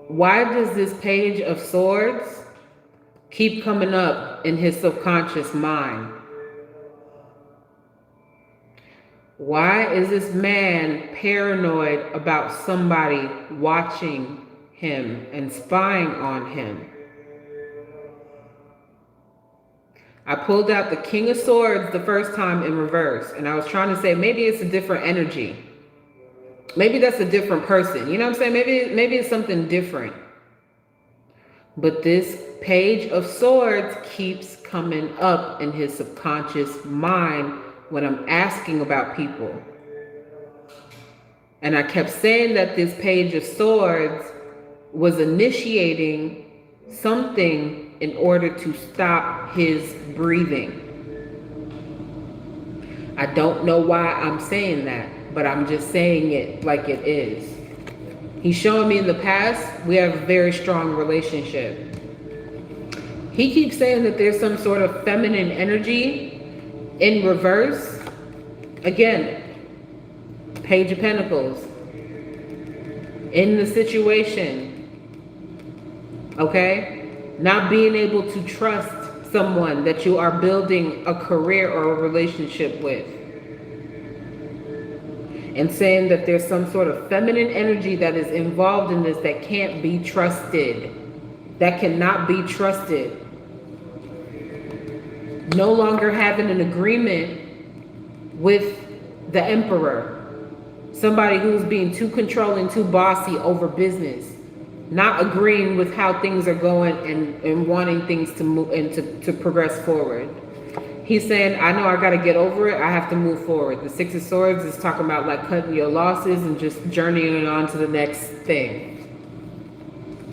Why does this Page of Swords keep coming up in his subconscious mind? Why is this man paranoid about somebody watching him and spying on him? I pulled out the King of Swords the first time in reverse, and I was trying to say maybe it's a different energy. Maybe that's a different person. You know what I'm saying? Maybe it's something different. But this Page of Swords keeps coming up in his subconscious mind when I'm asking about people. And I kept saying that this Page of Swords was initiating something in order to stop his breathing. I don't know why I'm saying that, but I'm just saying it like it is. He's showing me in the past, we have a very strong relationship. He keeps saying that there's some sort of feminine energy in reverse. Again, Page of Pentacles. In the situation. Okay? Not being able to trust someone that you are building a career or a relationship with. And saying that there's some sort of feminine energy that is involved in this that can't be trusted. That cannot be trusted. No longer having an agreement with the Emperor. Somebody who's being too controlling, too bossy over business. Not agreeing with how things are going and wanting things to move and to progress forward. He's saying, I know I got to get over it. I have to move forward. The Six of Swords is talking about like cutting your losses and just journeying on to the next thing.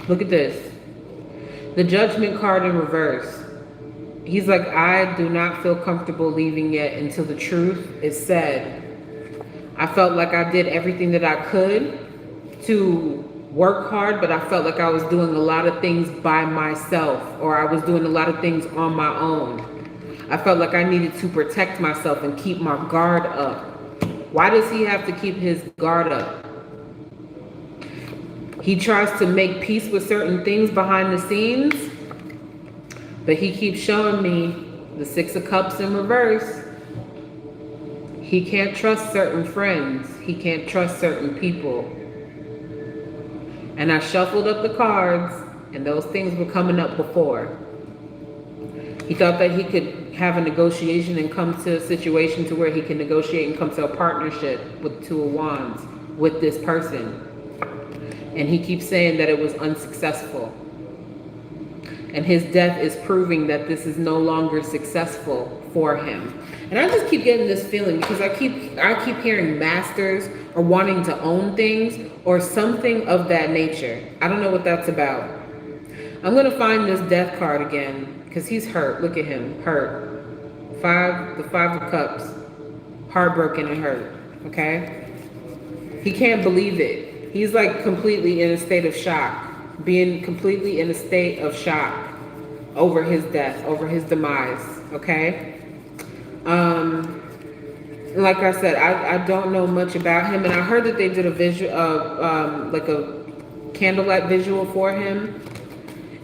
Look at this. The Judgment card in reverse. He's like, I do not feel comfortable leaving yet until the truth is said. I felt like I did everything that I could to work hard, but I felt like I was doing a lot of things by myself, or I was doing a lot of things on my own. I felt like I needed to protect myself and keep my guard up. Why does he have to keep his guard up? He tries to make peace with certain things behind the scenes, but he keeps showing me the Six of Cups in reverse. He can't trust certain friends. He can't trust certain people. And I shuffled up the cards, and those things were coming up before. He thought that he could have a negotiation and come to a situation to where he can negotiate and come to a partnership with Two of Wands with this person. And he keeps saying that it was unsuccessful. And his death is proving that this is no longer successful for him. And I just keep getting this feeling because I keep hearing masters or wanting to own things or something of that nature. I don't know what that's about. I'm gonna find this death card again because he's hurt. Look at him, hurt. The Five of Cups, heartbroken and hurt. Okay, he can't believe it. He's like completely in a state of shock, being completely in a state of shock over his death, over his demise. Okay. Like I said, I don't know much about him, and I heard that they did a visual, like a candlelight visual for him.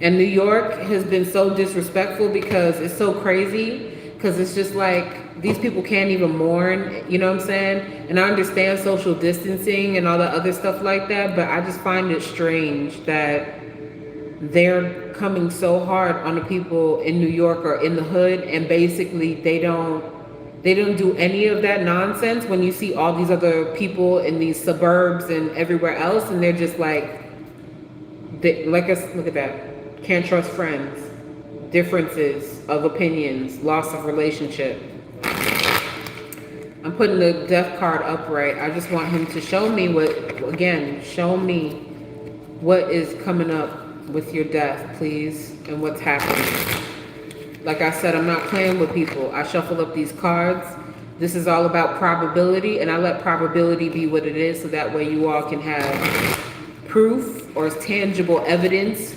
And New York has been so disrespectful because it's so crazy. Because it's just like these people can't even mourn, you know what I'm saying? And I understand social distancing and all the other stuff like that, but I just find it strange that they're coming so hard on the people in New York or in the hood, and basically they don't do any of that nonsense when you see all these other people in these suburbs and everywhere else, and they're just like look at that, can't trust friends, differences of opinions, loss of relationship. I'm putting the death card upright. I just want him to show me show me what is coming up with your death, please, and what's happening. Like I said, I'm not playing with people. I shuffle up these cards. This is all about probability, and I let probability be what it is so that way you all can have proof or tangible evidence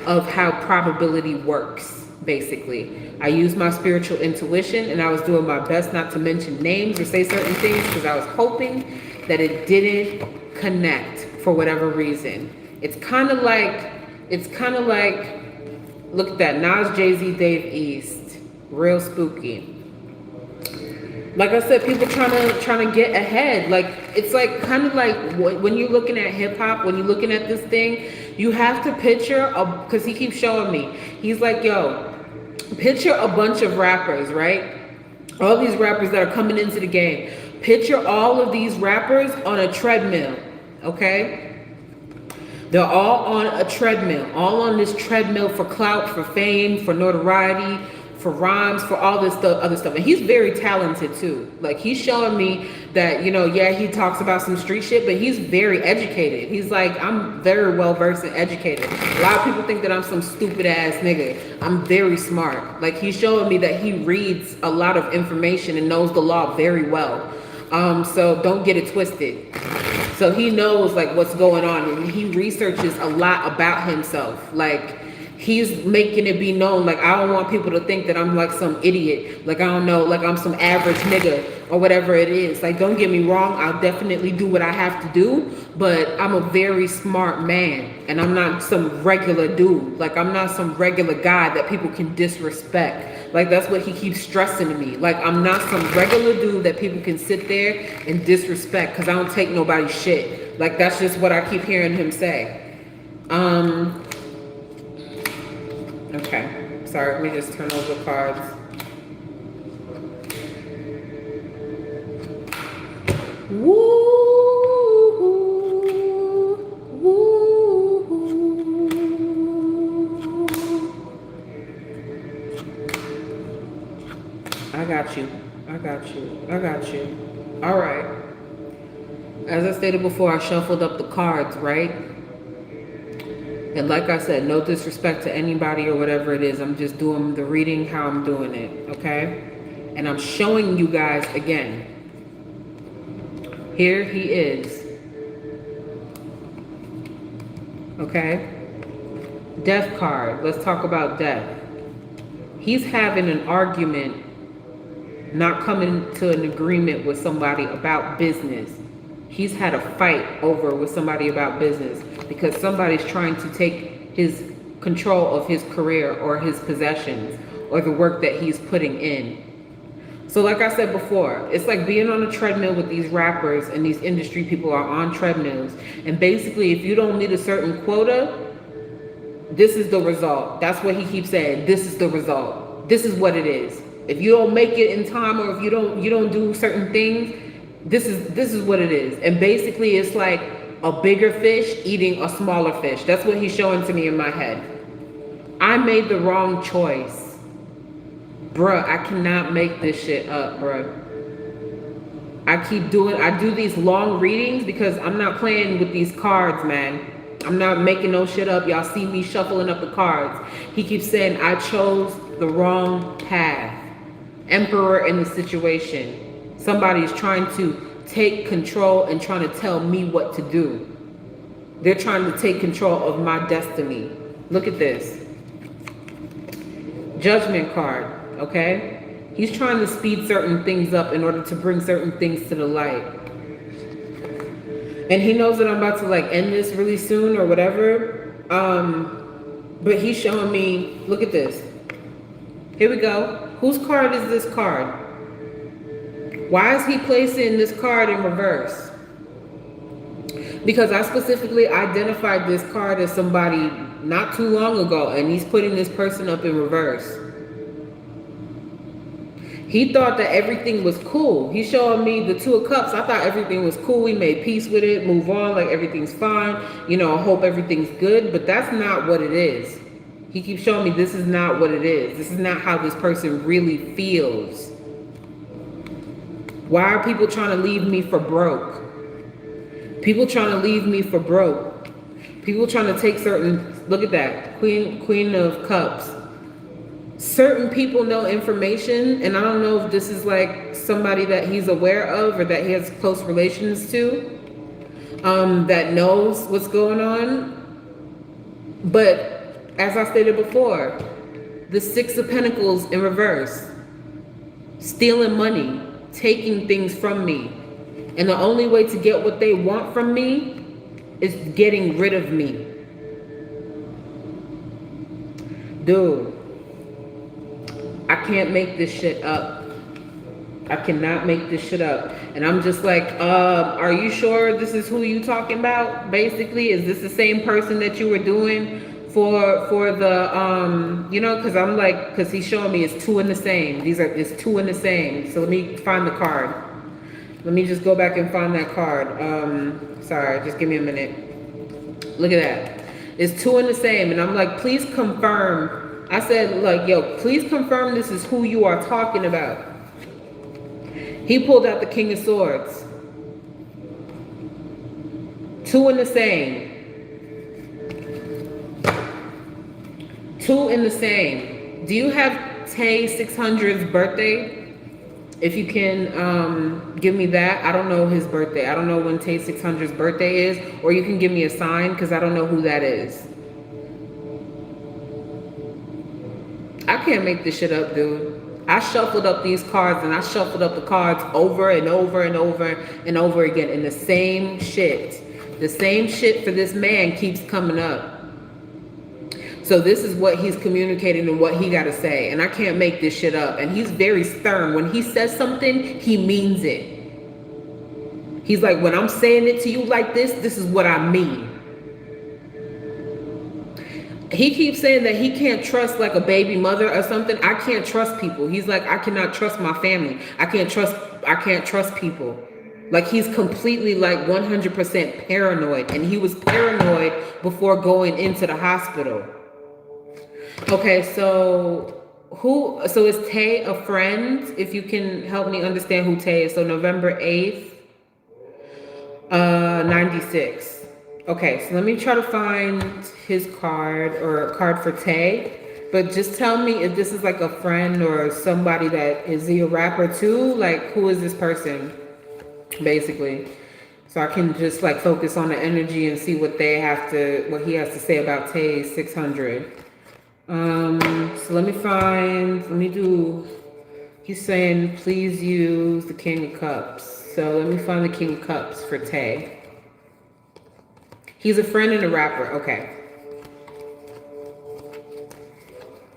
of how probability works, basically. I use my spiritual intuition, and I was doing my best not to mention names or say certain things because I was hoping that it didn't connect for whatever reason. It's kind of like, look at that, Nas, Jay-Z, Dave East, real spooky. Like I said, people trying to get ahead. Like, it's like kind of like when you're looking at hip hop, when you're looking at this thing, you have to picture, because he keeps showing me, he's like, yo, picture a bunch of rappers, right? All these rappers that are coming into the game. Picture all of these rappers on a treadmill, okay? They're all on a treadmill, all on this treadmill for clout, for fame, for notoriety, for rhymes, for all this other stuff. And he's very talented too. Like, he's showing me that, you know, yeah, he talks about some street shit, but he's very educated. He's like, I'm very well versed and educated. A lot of people think that I'm some stupid ass nigga. I'm very smart. Like, he's showing me that he reads a lot of information and knows the law very well. So don't get it twisted. So he knows like what's going on, and he researches a lot about himself. Like, he's making it be known, like, I don't want people to think that I'm like some idiot, like, I don't know, like I'm some average nigga or whatever it is. Like, don't get me wrong, I'll definitely do what I have to do, but I'm a very smart man, and I'm not some regular dude. Like, I'm not some regular guy that people can disrespect. Like, that's what he keeps stressing to me. Like, I'm not some regular dude that people can sit there and disrespect because I don't take nobody's shit. Like, that's just what I keep hearing him say. Okay, sorry, let me just turn over the cards. Woo, woo. I got you. All right. As I stated before, I shuffled up the cards, right? And like I said, no disrespect to anybody or whatever it is. I'm just doing the reading how I'm doing it, okay? And I'm showing you guys again. Here he is. Okay? Death card. Let's talk about death. He's having an argument, not coming to an agreement with somebody about business. He's had a fight over with somebody about business because somebody's trying to take his control of his career or his possessions or the work that he's putting in. So like I said before, it's like being on a treadmill with these rappers, and these industry people are on treadmills. And basically, if you don't meet a certain quota, this is the result. That's what he keeps saying. This is the result. This is what it is. If you don't make it in time, or if you don't do certain things, this is what it is. And basically, it's like a bigger fish eating a smaller fish. That's what he's showing to me in my head. I made the wrong choice. Bruh, I cannot make this shit up, bruh. I do these long readings because I'm not playing with these cards, man. I'm not making no shit up. Y'all see me shuffling up the cards. He keeps saying I chose the wrong path. Emperor in the situation. Somebody's trying to take control and trying to tell me what to do. They're trying to take control of my destiny. Look at this. Judgment card, okay? He's trying to speed certain things up in order to bring certain things to the light. And he knows that I'm about to like end this really soon or whatever. But he's showing me, look at this. Here we go. Whose card is this card? Why is he placing this card in reverse? Because I specifically identified this card as somebody not too long ago, and he's putting this person up in reverse. He thought that everything was cool. He's showing me the Two of Cups. I thought everything was cool. We made peace with it, move on, like everything's fine. You know, I hope everything's good, but that's not what it is. He keeps showing me this is not what it is. This is not how this person really feels. Why are people trying to leave me for broke? People trying to leave me for broke. People trying to take certain, look at that, Queen of Cups. Certain people know information, and I don't know if this is like somebody that he's aware of or that he has close relations to, that knows what's going on. But as I stated before, the Six of Pentacles in reverse, stealing money, taking things from me. And the only way to get what they want from me is getting rid of me. Dude, I can't make this shit up. I cannot make this shit up. And I'm just like, are you sure this is who you talking about? Basically, is this the same person that you were doing for the, you know, because I'm like, because he's showing me it's two in the same. It's two in the same. So let me find the card. Let me just go back and find that card. Sorry, just give me a minute. Look at that. It's two in the same. And I'm like, please confirm. I said, like, yo, please confirm this is who you are talking about. He pulled out the King of Swords. Two in the same. Two in the same. Do you have Tay 600's birthday? If you can give me that. I don't know his birthday. I don't know when Tay 600's birthday is. Or you can give me a sign because I don't know who that is. I can't make this shit up, dude. I shuffled up these cards and I shuffled up the cards over and over and over and over again. And the same shit. The same shit for this man keeps coming up. So this is what he's communicating and what he got to say. And I can't make this shit up. And he's very stern. When he says something, he means it. He's like, when I'm saying it to you like this is what I mean. He keeps saying that he can't trust like a baby mother or something. I can't trust people. He's like, I cannot trust my family. I can't trust people. Like he's completely like 100% paranoid. And he was paranoid before going into the hospital. Okay, so is Tay a friend? If you can help me understand who Tay is. So November 8th, 96. Okay, so let me try to find his card or a card for Tay. But just tell me if this is like a friend or somebody that, is he a rapper too? Like, who is this person, basically? So I can just like focus on the energy and see what he has to say about Tay 600. So he's saying, please use the King of Cups. So let me find the King of Cups for Tay. He's a friend and a rapper. Okay.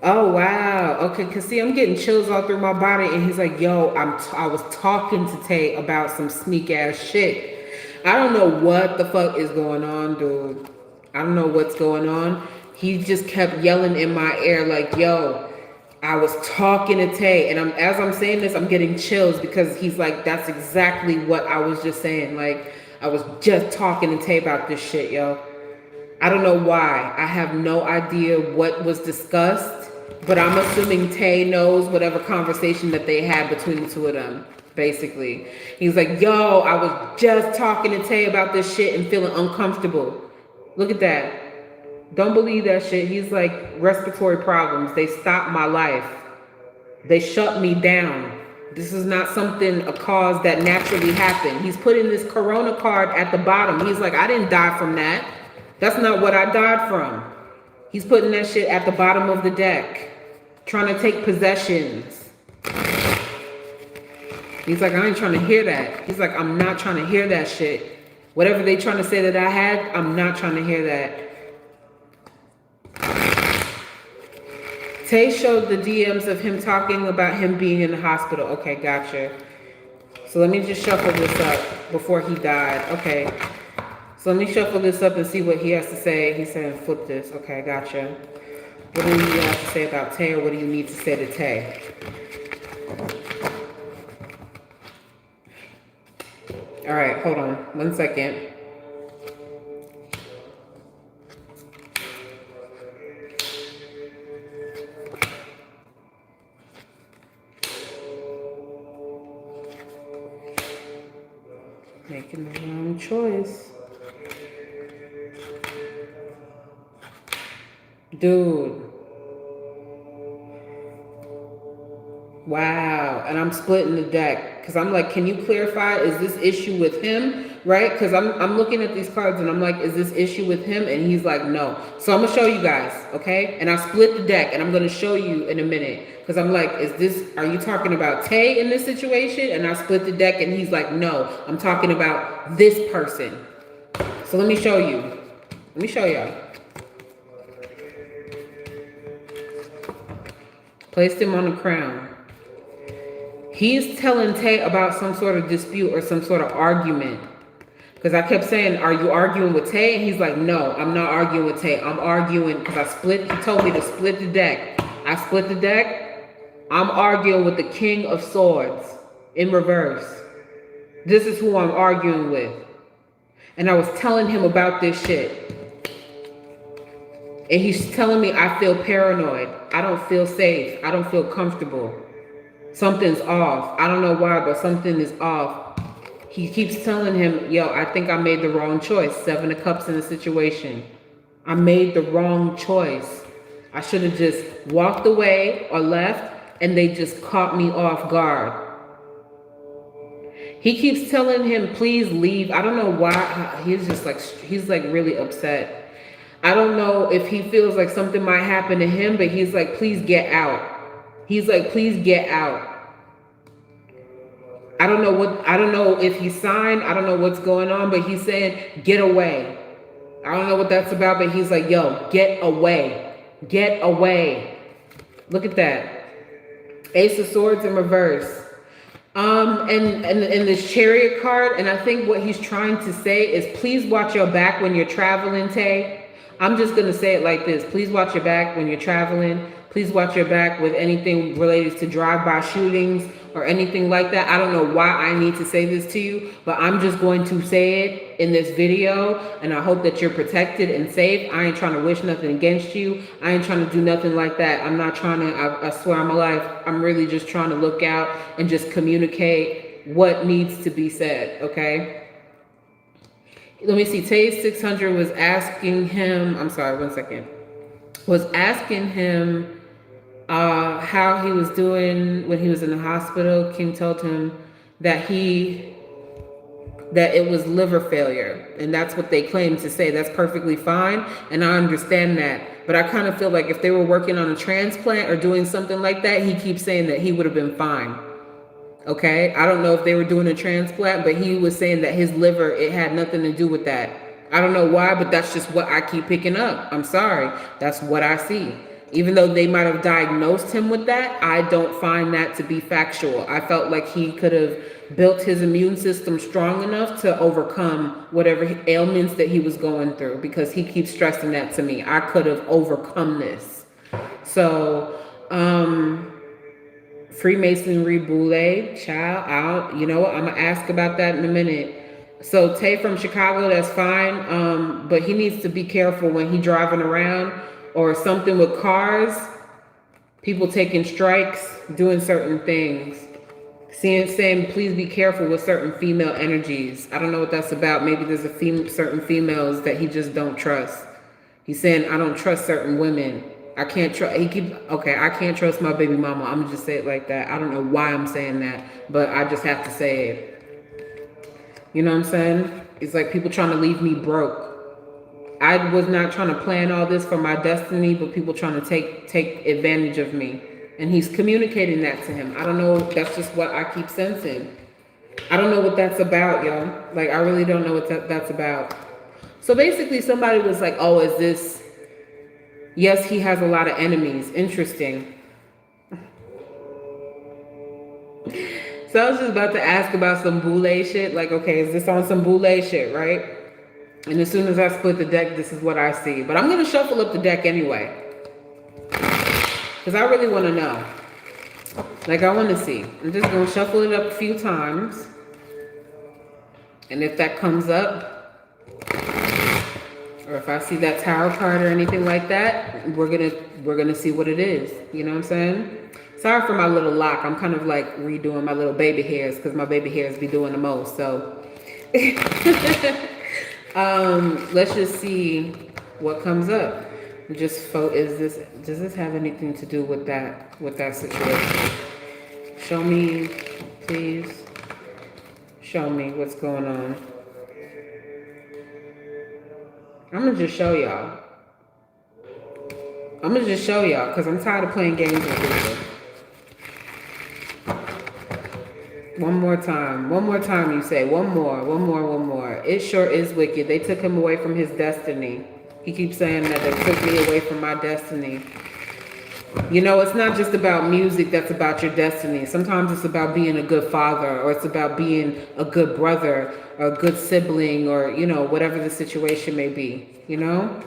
Oh, wow. Okay, because see, I'm getting chills all through my body. And he's like, yo, I was talking to Tay about some sneak ass shit. I don't know what the fuck is going on, dude. I don't know what's going on. He just kept yelling in my ear like, yo, I was talking to Tay. And as I'm saying this, I'm getting chills because he's like, that's exactly what I was just saying. Like, I was just talking to Tay about this shit, yo. I don't know why. I have no idea what was discussed, but I'm assuming Tay knows whatever conversation that they had between the two of them, basically. He's like, yo, I was just talking to Tay about this shit and feeling uncomfortable. Look at that. Don't believe that shit. He's like, respiratory problems. They stopped my life. They shut me down. This is not something, a cause that naturally happened. He's putting this corona card at the bottom. He's like, I didn't die from that. That's not what I died from. He's putting that shit at the bottom of the deck. Trying to take possessions. He's like, I ain't trying to hear that. He's like, I'm not trying to hear that shit. Whatever they trying to say that I had, I'm not trying to hear that. Tay showed the DMs of him talking about him being in the hospital. Okay, gotcha. So let me just shuffle this up before he died. Okay. So let me shuffle this up and see what he has to say. He's saying flip this. Okay, gotcha. What do you have to say about Tay, or what do you need to say to Tay? All right, hold on 1 second. Making the wrong choice. Dude. Wow. And I'm splitting the deck because I'm like, can you clarify, is this issue with him? Right? Because I'm looking at these cards and I'm like, is this issue with him? And he's like, no. So I'm gonna show you guys, okay? And I split the deck and I'm gonna show you in a minute. Because I'm like, are you talking about Tay in this situation? And I split the deck and he's like, no, I'm talking about this person. So let me show you. Let me show y'all. Placed him on the crown. He's telling Tay about some sort of dispute or some sort of argument. Because I kept saying, are you arguing with Tay? And he's like, no, I'm not arguing with Tay. I'm arguing because he told me to split the deck. I split the deck. I'm arguing with the King of Swords in reverse. This is who I'm arguing with. And I was telling him about this shit. And he's telling me I feel paranoid. I don't feel safe. I don't feel comfortable. Something's off. I don't know why, but something is off. He keeps telling him, yo, I think I made the wrong choice. 7 of Cups in the situation. I made the wrong choice. I should have just walked away or left, and they just caught me off guard. He keeps telling him, please leave. I don't know why. He's like really upset. I don't know if he feels like something might happen to him, but he's like, please get out. He's like, please get out. I don't know if he signed. I don't know what's going on, but he's saying, get away. I don't know what that's about, but he's like, yo, get away. Get away. Look at that. Ace of Swords in reverse. And this Chariot card, and I think what he's trying to say is, please watch your back when you're traveling, Tay. I'm just going to say it like this. Please watch your back when you're traveling. Please watch your back with anything related to drive-by shootings or anything like that. I don't know why I need to say this to you, but I'm just going to say it in this video, and I hope that you're protected and safe. I ain't trying to wish nothing against you. I ain't trying to do nothing like that. I'm not trying to, I swear on my life, I'm really just trying to look out and just communicate what needs to be said, okay? Let me see, Tay 600 was asking him, I'm sorry, 1 second, was asking him how he was doing when he was in the hospital. King told him that it was liver failure, and that's what they claim to say. That's perfectly fine, and I understand that. But I kind of feel like if they were working on a transplant or doing something like that, he keeps saying that he would have been fine. Okay, I don't know if they were doing a transplant, but he was saying that his liver, it had nothing to do with that. I don't know why, but that's just what I keep picking up. I'm sorry. That's what I see. Even though they might have diagnosed him with that, I don't find that to be factual. I felt like he could have built his immune system strong enough to overcome whatever ailments that he was going through, because he keeps stressing that to me. I could have overcome this. So, Freemasonry Boule, child, you know what? I'm going to ask about that in a minute. So Tay from Chicago, that's fine. But he needs to be careful when he driving around or something with cars. People taking strikes, doing certain things. Saying, please be careful with certain female energies. I don't know what that's about. Maybe there's certain females that he just don't trust. He's saying, I don't trust certain women. I can't trust. I can't trust my baby mama. I'm gonna just say it like that. I don't know why I'm saying that, but I just have to say it. You know what I'm saying? It's like people trying to leave me broke. I was not trying to plan all this for my destiny, but people trying to take advantage of me. And he's communicating that to him. I don't know. That's just what I keep sensing. I don't know what that's about, y'all. Like, I really don't know what that's about. So basically, somebody was like, oh, is this... Yes, he has a lot of enemies. Interesting. So I was just about to ask about some boule shit. Like, okay, is this on some boule shit, right? And as soon as I split the deck, this is what I see. But I'm going to shuffle up the deck anyway. Because I really want to know. Like, I want to see. I'm just going to shuffle it up a few times. And if that comes up, or if I see that tarot card or anything like that, we're gonna see what it is. You know what I'm saying? Sorry for my little lock. I'm kind of like redoing my little baby hairs because my baby hairs be doing the most. So let's just see what comes up. Does this have anything to do with that situation? Show me, please. Show me what's going on. I'm gonna just show y'all. Because I'm tired of playing games with people. One more time, you say. One more. It sure is wicked. They took him away from his destiny. He keeps saying that they took me away from my destiny. You know, it's not just about music that's about your destiny. Sometimes it's about being a good father, or it's about being a good brother, or a good sibling, or, you know, whatever the situation may be, you know?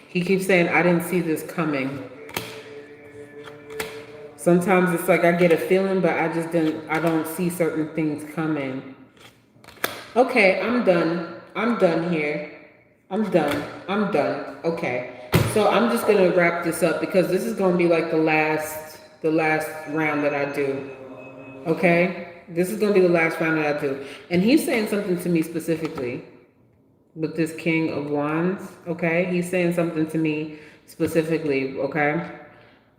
He keeps saying, I didn't see this coming. Sometimes it's like I get a feeling, but I don't see certain things coming. Okay, I'm done here. I'm done. Okay. So I'm just gonna wrap this up because this is gonna be like the last round that I do. Okay? This is gonna be the last round that I do. And he's saying something to me specifically with this King of Wands. Okay? He's saying something to me specifically, okay?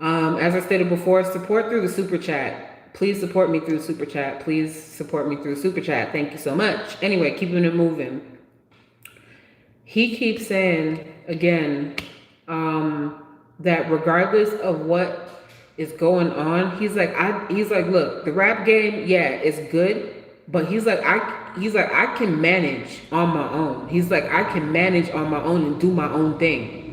As I stated before, support through the super chat. Please support me through super chat. Thank you so much. Anyway, keeping it moving. He keeps saying again that regardless of what is going on, he's like, look, the rap game, yeah, it's good, but he's like, I can manage on my own. He's like, I can manage on my own and do my own thing.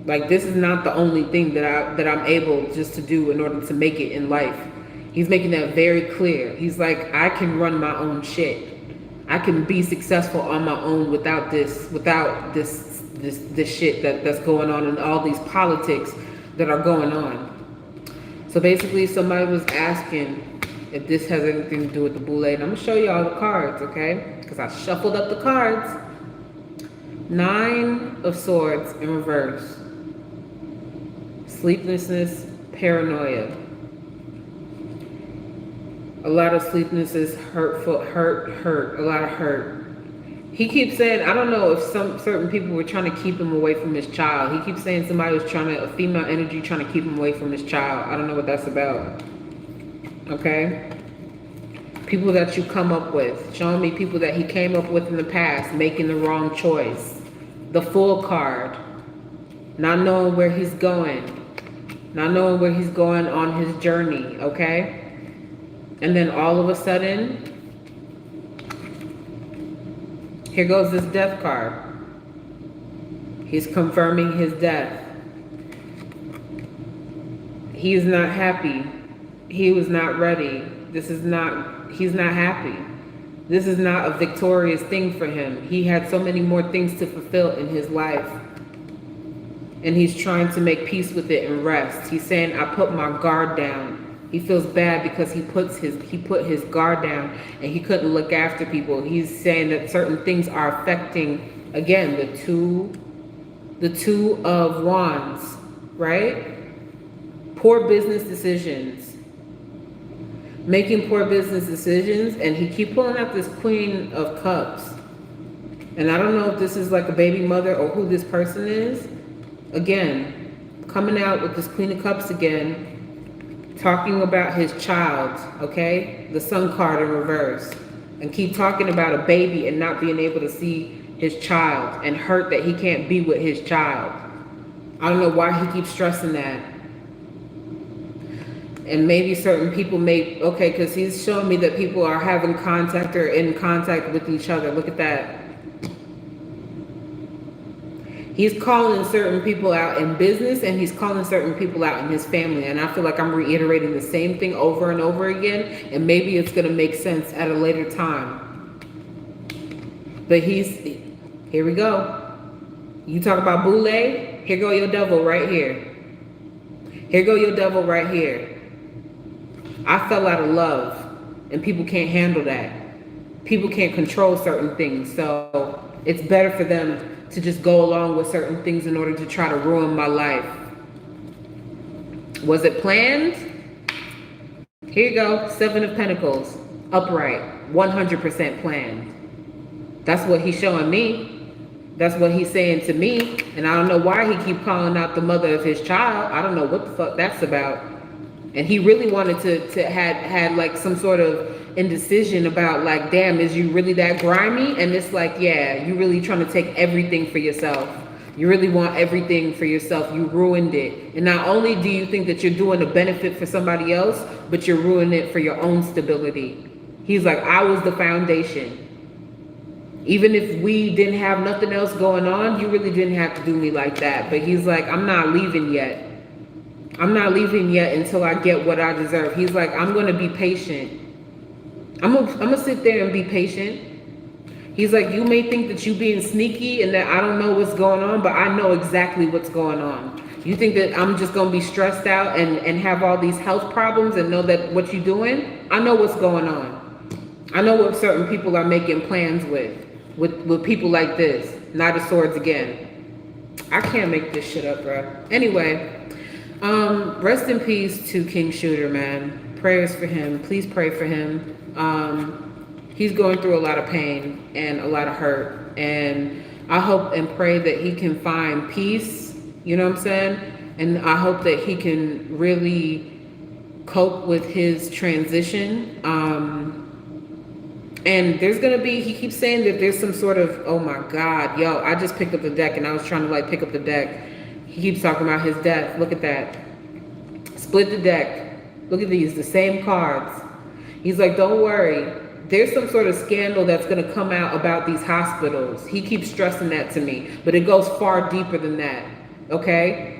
Like, this is not the only thing that I'm able just to do in order to make it in life. He's making that very clear. He's like, I can run my own shit. I can be successful on my own without this shit that's going on and all these politics that are going on. So basically, somebody was asking if this has anything to do with the boule. And I'm gonna show you all the cards, okay? Because I shuffled up the cards. 9 of Swords in reverse. Sleeplessness, paranoia. A lot of sleeplessness, hurt, a lot of hurt. He keeps saying, I don't know if certain people were trying to keep him away from his child. He keeps saying somebody was a female energy trying to keep him away from his child. I don't know what that's about. Okay? People that you come up with. Showing me people that he came up with in the past, making the wrong choice. The Fool card. Not knowing where he's going. Not knowing where he's going on his journey, okay? And then all of a sudden, here goes this Death card. He's confirming his death. He is not happy. He was not ready. He's not happy. This is not a victorious thing for him. He had so many more things to fulfill in his life. and he's trying to make peace with it and rest. He's saying, I put my guard down. He feels bad because he put his guard down and he couldn't look after people. He's saying that certain things are affecting, again, the two of wands, right? Poor business decisions. Making poor business decisions, and he keep pulling out this Queen of Cups. And I don't know if this is like a baby mother or who this person is. Again, coming out with this Queen of Cups again, talking about his child, okay? The Sun card in reverse. And keep talking about a baby and not being able to see his child and hurt that he can't be with his child. I don't know why he keeps stressing that. And maybe certain people may, okay, because he's showing me that people are having contact or in contact with each other. Look at that. He's calling certain people out in business and he's calling certain people out in his family. And I feel like I'm reiterating the same thing over and over again. And maybe it's going to make sense at a later time. But here we go. You talk about boule, here go your devil right here. Here go your devil right here. I fell out of love and people can't handle that. People can't control certain things. So it's better for them to just go along with certain things in order to try to ruin my life. Was it planned? Here you go, 7 of Pentacles, upright, 100% planned. That's what he's showing me. That's what he's saying to me. And I don't know why he keep calling out the mother of his child. I don't know what the fuck that's about. And he really wanted to had like some sort of indecision about like, damn, is you really that grimy? And it's like, yeah, you really trying to take everything for yourself. You really want everything for yourself. You ruined it. And not only do you think that you're doing a benefit for somebody else, but you're ruining it for your own stability. He's like, I was the foundation. Even if we didn't have nothing else going on, you really didn't have to do me like that. But he's like, I'm not leaving yet. I'm not leaving yet until I get what I deserve. He's like, I'm going to be patient. I'm gonna sit there and be patient. He's like, you may think that you being sneaky and that I don't know what's going on, but I know exactly what's going on. You think that I'm just going to be stressed out and have all these health problems and know that what you're doing? I know what's going on. I know what certain people are making plans with people like this. Knight of Swords again. I can't make this shit up, bro. Anyway, rest in peace to Kiing Shooter, man. Prayers for him. Please pray for him. He's going through a lot of pain and a lot of hurt. And I hope and pray that he can find peace. You know what I'm saying? And I hope that he can really cope with his transition. And there's going to be, he keeps saying that there's some sort of, oh my God, yo, I just picked up the deck and I was trying to like pick up the deck. He keeps talking about his death. Look at that. Split the deck. Look at these, the same cards. He's like, don't worry. There's some sort of scandal that's going to come out about these hospitals. He keeps stressing that to me, but it goes far deeper than that. Okay?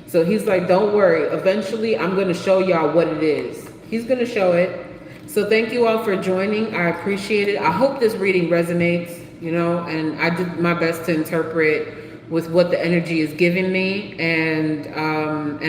So he's like, don't worry. Eventually, I'm going to show y'all what it is. He's going to show it. So thank you all for joining. I appreciate it. I hope this reading resonates, you know, and I did my best to interpret with what the energy is giving me. And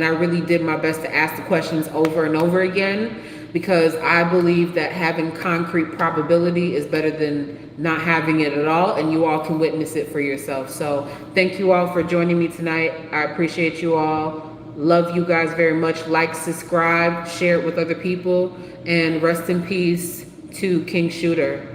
I really did my best to ask the questions over and over again, because I believe that having concrete probability is better than not having it at all, and you all can witness it for yourself. So thank you all for joining me tonight. I appreciate you all. Love you guys very much. Like, subscribe, share it with other people, and rest in peace to Kiing Shooter.